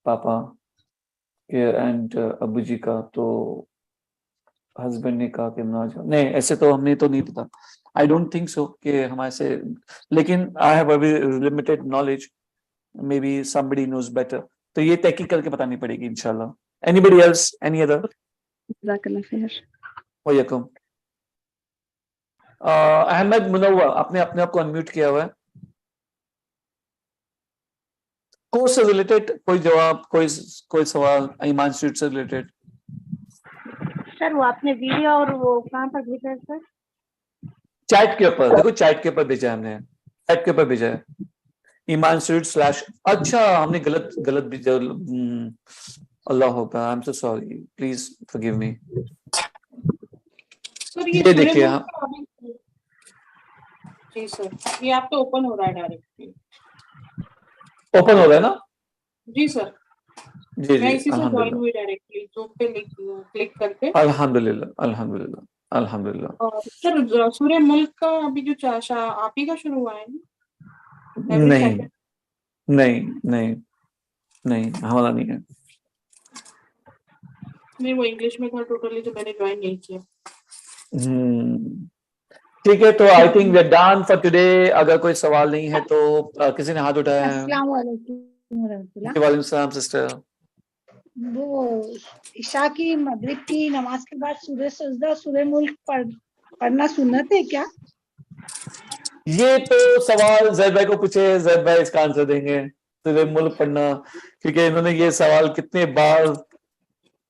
پاپا اینڈ ابو جی کا، تو ہسبینڈ نے کہا کہ نہ جاؤ. نہیں، ایسے تو ہم نے تو نہیں پتا. آئی ڈونٹ تھنک سو کہ ہمارے سے، لیکن I have a limited knowledge, maybe somebody knows better. تو یہ تحقیق کر کے بتانی پڑے گی انشاءاللہ. anybody else, any other? جزاک اللہ خیر. وعلیکم. احمد منور، آپ نے اپنے آپ کو انمیوٹ کیا ہوا ہے. کورس سے ریلیٹڈ کوئی جواب، کوئی سوال ایمان اسٹریٹ سے ریلیٹڈ؟ سر وہ آپ نے ویڈیو اور وہ کہاں پر بھیجا ہے سر؟ چیٹ کے اوپر دیکھو، چیٹ کے اوپر بھیجا ہے ہم نے، چیٹ کے اوپر بھیجا ہے ایمان اسٹریٹ / اچھا ہم نے غلط بھیجا. اللہ ہوگا، I am so sorry, please forgive me. سر یہ دیکھیے، ہاں جی سر، یہ آپ تو اوپن ہو رہا ہے ڈائریکٹلی. اوپن ہو رہا ہے نا؟ جی سر، جی میں جی، اسی سے جوائن الحمدللہ ہوئی ڈائریکٹلی، زوم پہ کلک کر کے. الحمدللہ الحمدللہ الحمدللہ. اور سر سورہ ملک کا ابھی جو آپ ہی کا شروع ہوا ہے نا؟ نہیں نہیں نہیں نہیں، ہمارا نہیں ہے. نہیں، وہ انگلش میں تھا ٹوٹلی، تو میں نے جوائن نہیں کیا. ٹھیک ہے، تو I think we are done for today. اگر کوئی سوال نہیں ہے تو کسی نے ہاتھ اٹھایا ہے؟ السلام علیکم ورحمۃ اللہ. وعلیکم السلام سسٹر. وہ عشاء کی مغرب کی نماز کے بعد سورہ سجدہ، سورہ ملک پڑھنا سنت ہے کیا؟ یہ تو سوال زید بھائی کو پوچھے، زید بھائی اس کا آنسر دیں گے. سورہ ملک پڑھنا، کیونکہ انہوں نے یہ سوال کتنے بار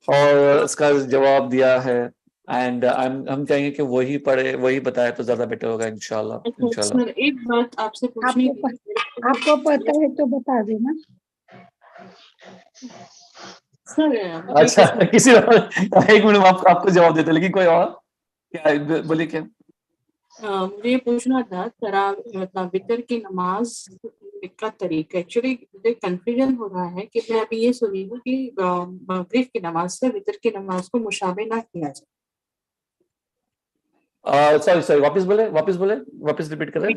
اور اس کا جواب دیا ہے، اینڈ ہم چاہیں گے کہ وہی پڑھے، وہی بتائے تو زیادہ بیٹر ہوگا انشاءاللہ. انشاءاللہ. سر ایک بات آپ سے پوچھنی تھی. آپ کو پتہ ہے تو بتا دینا. سر اچھا، کسی ایک منٹ آپ کو جواب دیتے، لیکن کوئی اور کیا بولیے؟ کیا مجھے یہ پوچھنا تھا، مطلب وتر کی نماز کا طریقہ، ایکچولی مجھے کنفیوژن ہو رہا ہے کہ میں ابھی یہ سنی ہوں کہ مغرب کی نماز سے وتر کی نماز کو مشابہ نہ کیا جائے. سوری، واپس ریپیٹ کریں.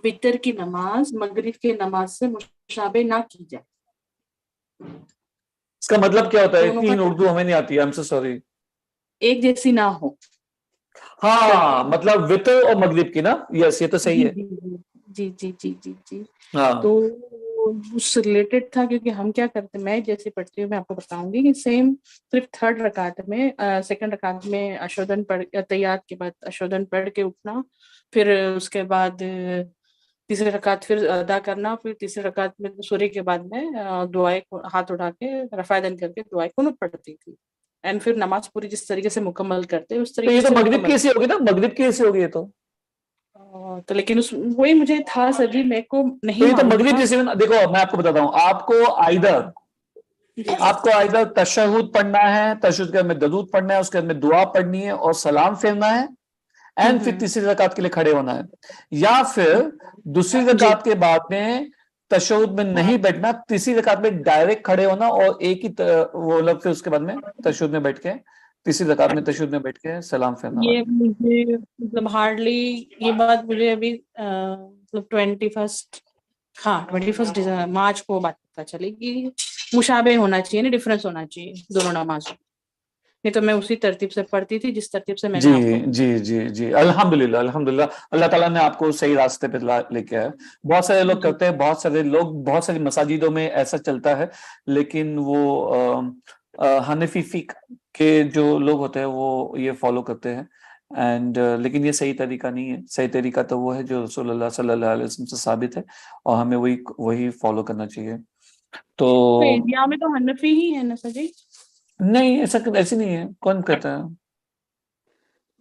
وتر کی نماز مغرب کی نماز سے مشابہ نہ کی جائے. اس کا مطلب کیا ہوتا ہے؟ اتنی اردو ہمیں نہیں آتی ہے، I'm so sorry. ایک جیسی نہ ہو. ہاں، مطلب وتر اور مغرب کی نا، یس یہ تو صحیح ہے. جی جی جی جی جی. ہاں، تو اس سے ریلیٹڈ تھا، کیونکہ ہم کیا کرتے ہیں، میں جیسے پڑھتی ہوں میں آپ کو بتاؤں گی کہ سیم صرف تھرڈ رکعت میں، سیکنڈ رکعت میں اشودن پڑھ، تحیات کے بعد اشودن پڑھ کے اٹھنا، پھر اس کے بعد تیسری رکعت پھر ادا کرنا، پھر تیسری رکعت میں سورہ کے بعد میں دعائیں ہاتھ اٹھا کے رفع یدین کر کے دعائیں قنوت پڑھتی تھی، اینڈ پھر نماز پوری جس طریقے سے مکمل کرتے اس طریقے یہ تو سے مغرب کی ایسی ہوگی نا، مغرب کی ایسی ہوگی یہ تو. تو لیکن وہی مجھے تھا سر جی، میرے کو تو نہیں یہ تو معلوم مغرب تھا. جیسے، دیکھو میں آپ کو بتاتا ہوں، آپ کو آئدر تشہد پڑھنا ہے، تشہد کے بعد میں درود پڑھنا ہے، اس کے بعد میں دعا پڑھنی ہے اور سلام پھیرنا ہے، اینڈ پھر تیسری رکعت کے لیے کھڑے ہونا ہے، یا پھر دوسری رکعت کے بعد میں تشہد میں نہیں بیٹھنا، تیسری رکعت میں ڈائریکٹ کھڑے ہونا اور ایک ہی وہ لوگ، پھر اس کے بعد میں تشہد میں بیٹھ کے، تیسری رکعت میں تشہد میں بیٹھ کے سلام پھیرنا. یہ مجھے مطلب ہارڈلی یہ بات مجھے ابھی مطلب 21 مارچ کو بات پتہ چلے گی. مشابہ ہونا چاہیے نا، ڈفرینس ہونا چاہیے دونوں نمازوں. نہیں تو میں اسی ترتیب سے پڑھتی تھی جس ترتیب سے میں نے آپ کو. جی جی جی، الحمدللہ الحمدللہ، اللہ تعالیٰ نے آپ کو صحیح راستے پہ لے کے آیا. بہت سارے لوگ کرتے ہیں، بہت ساری مساجدوں میں ایسا چلتا ہے، لیکن وہ حنفی فقہ کے جو لوگ ہوتے ہیں وہ یہ فالو کرتے ہیں، اینڈ لیکن یہ صحیح طریقہ نہیں ہے. صحیح طریقہ تو وہ ہے جو رسول اللہ صلی اللہ علیہ وسلم سے ثابت ہے، اور ہمیں وہی فالو کرنا چاہیے. تو انڈیا میں تو حنفی ہی ہے نا سر جی؟ نہیں، ایسے نہیں ہے. کون کہتا ہے؟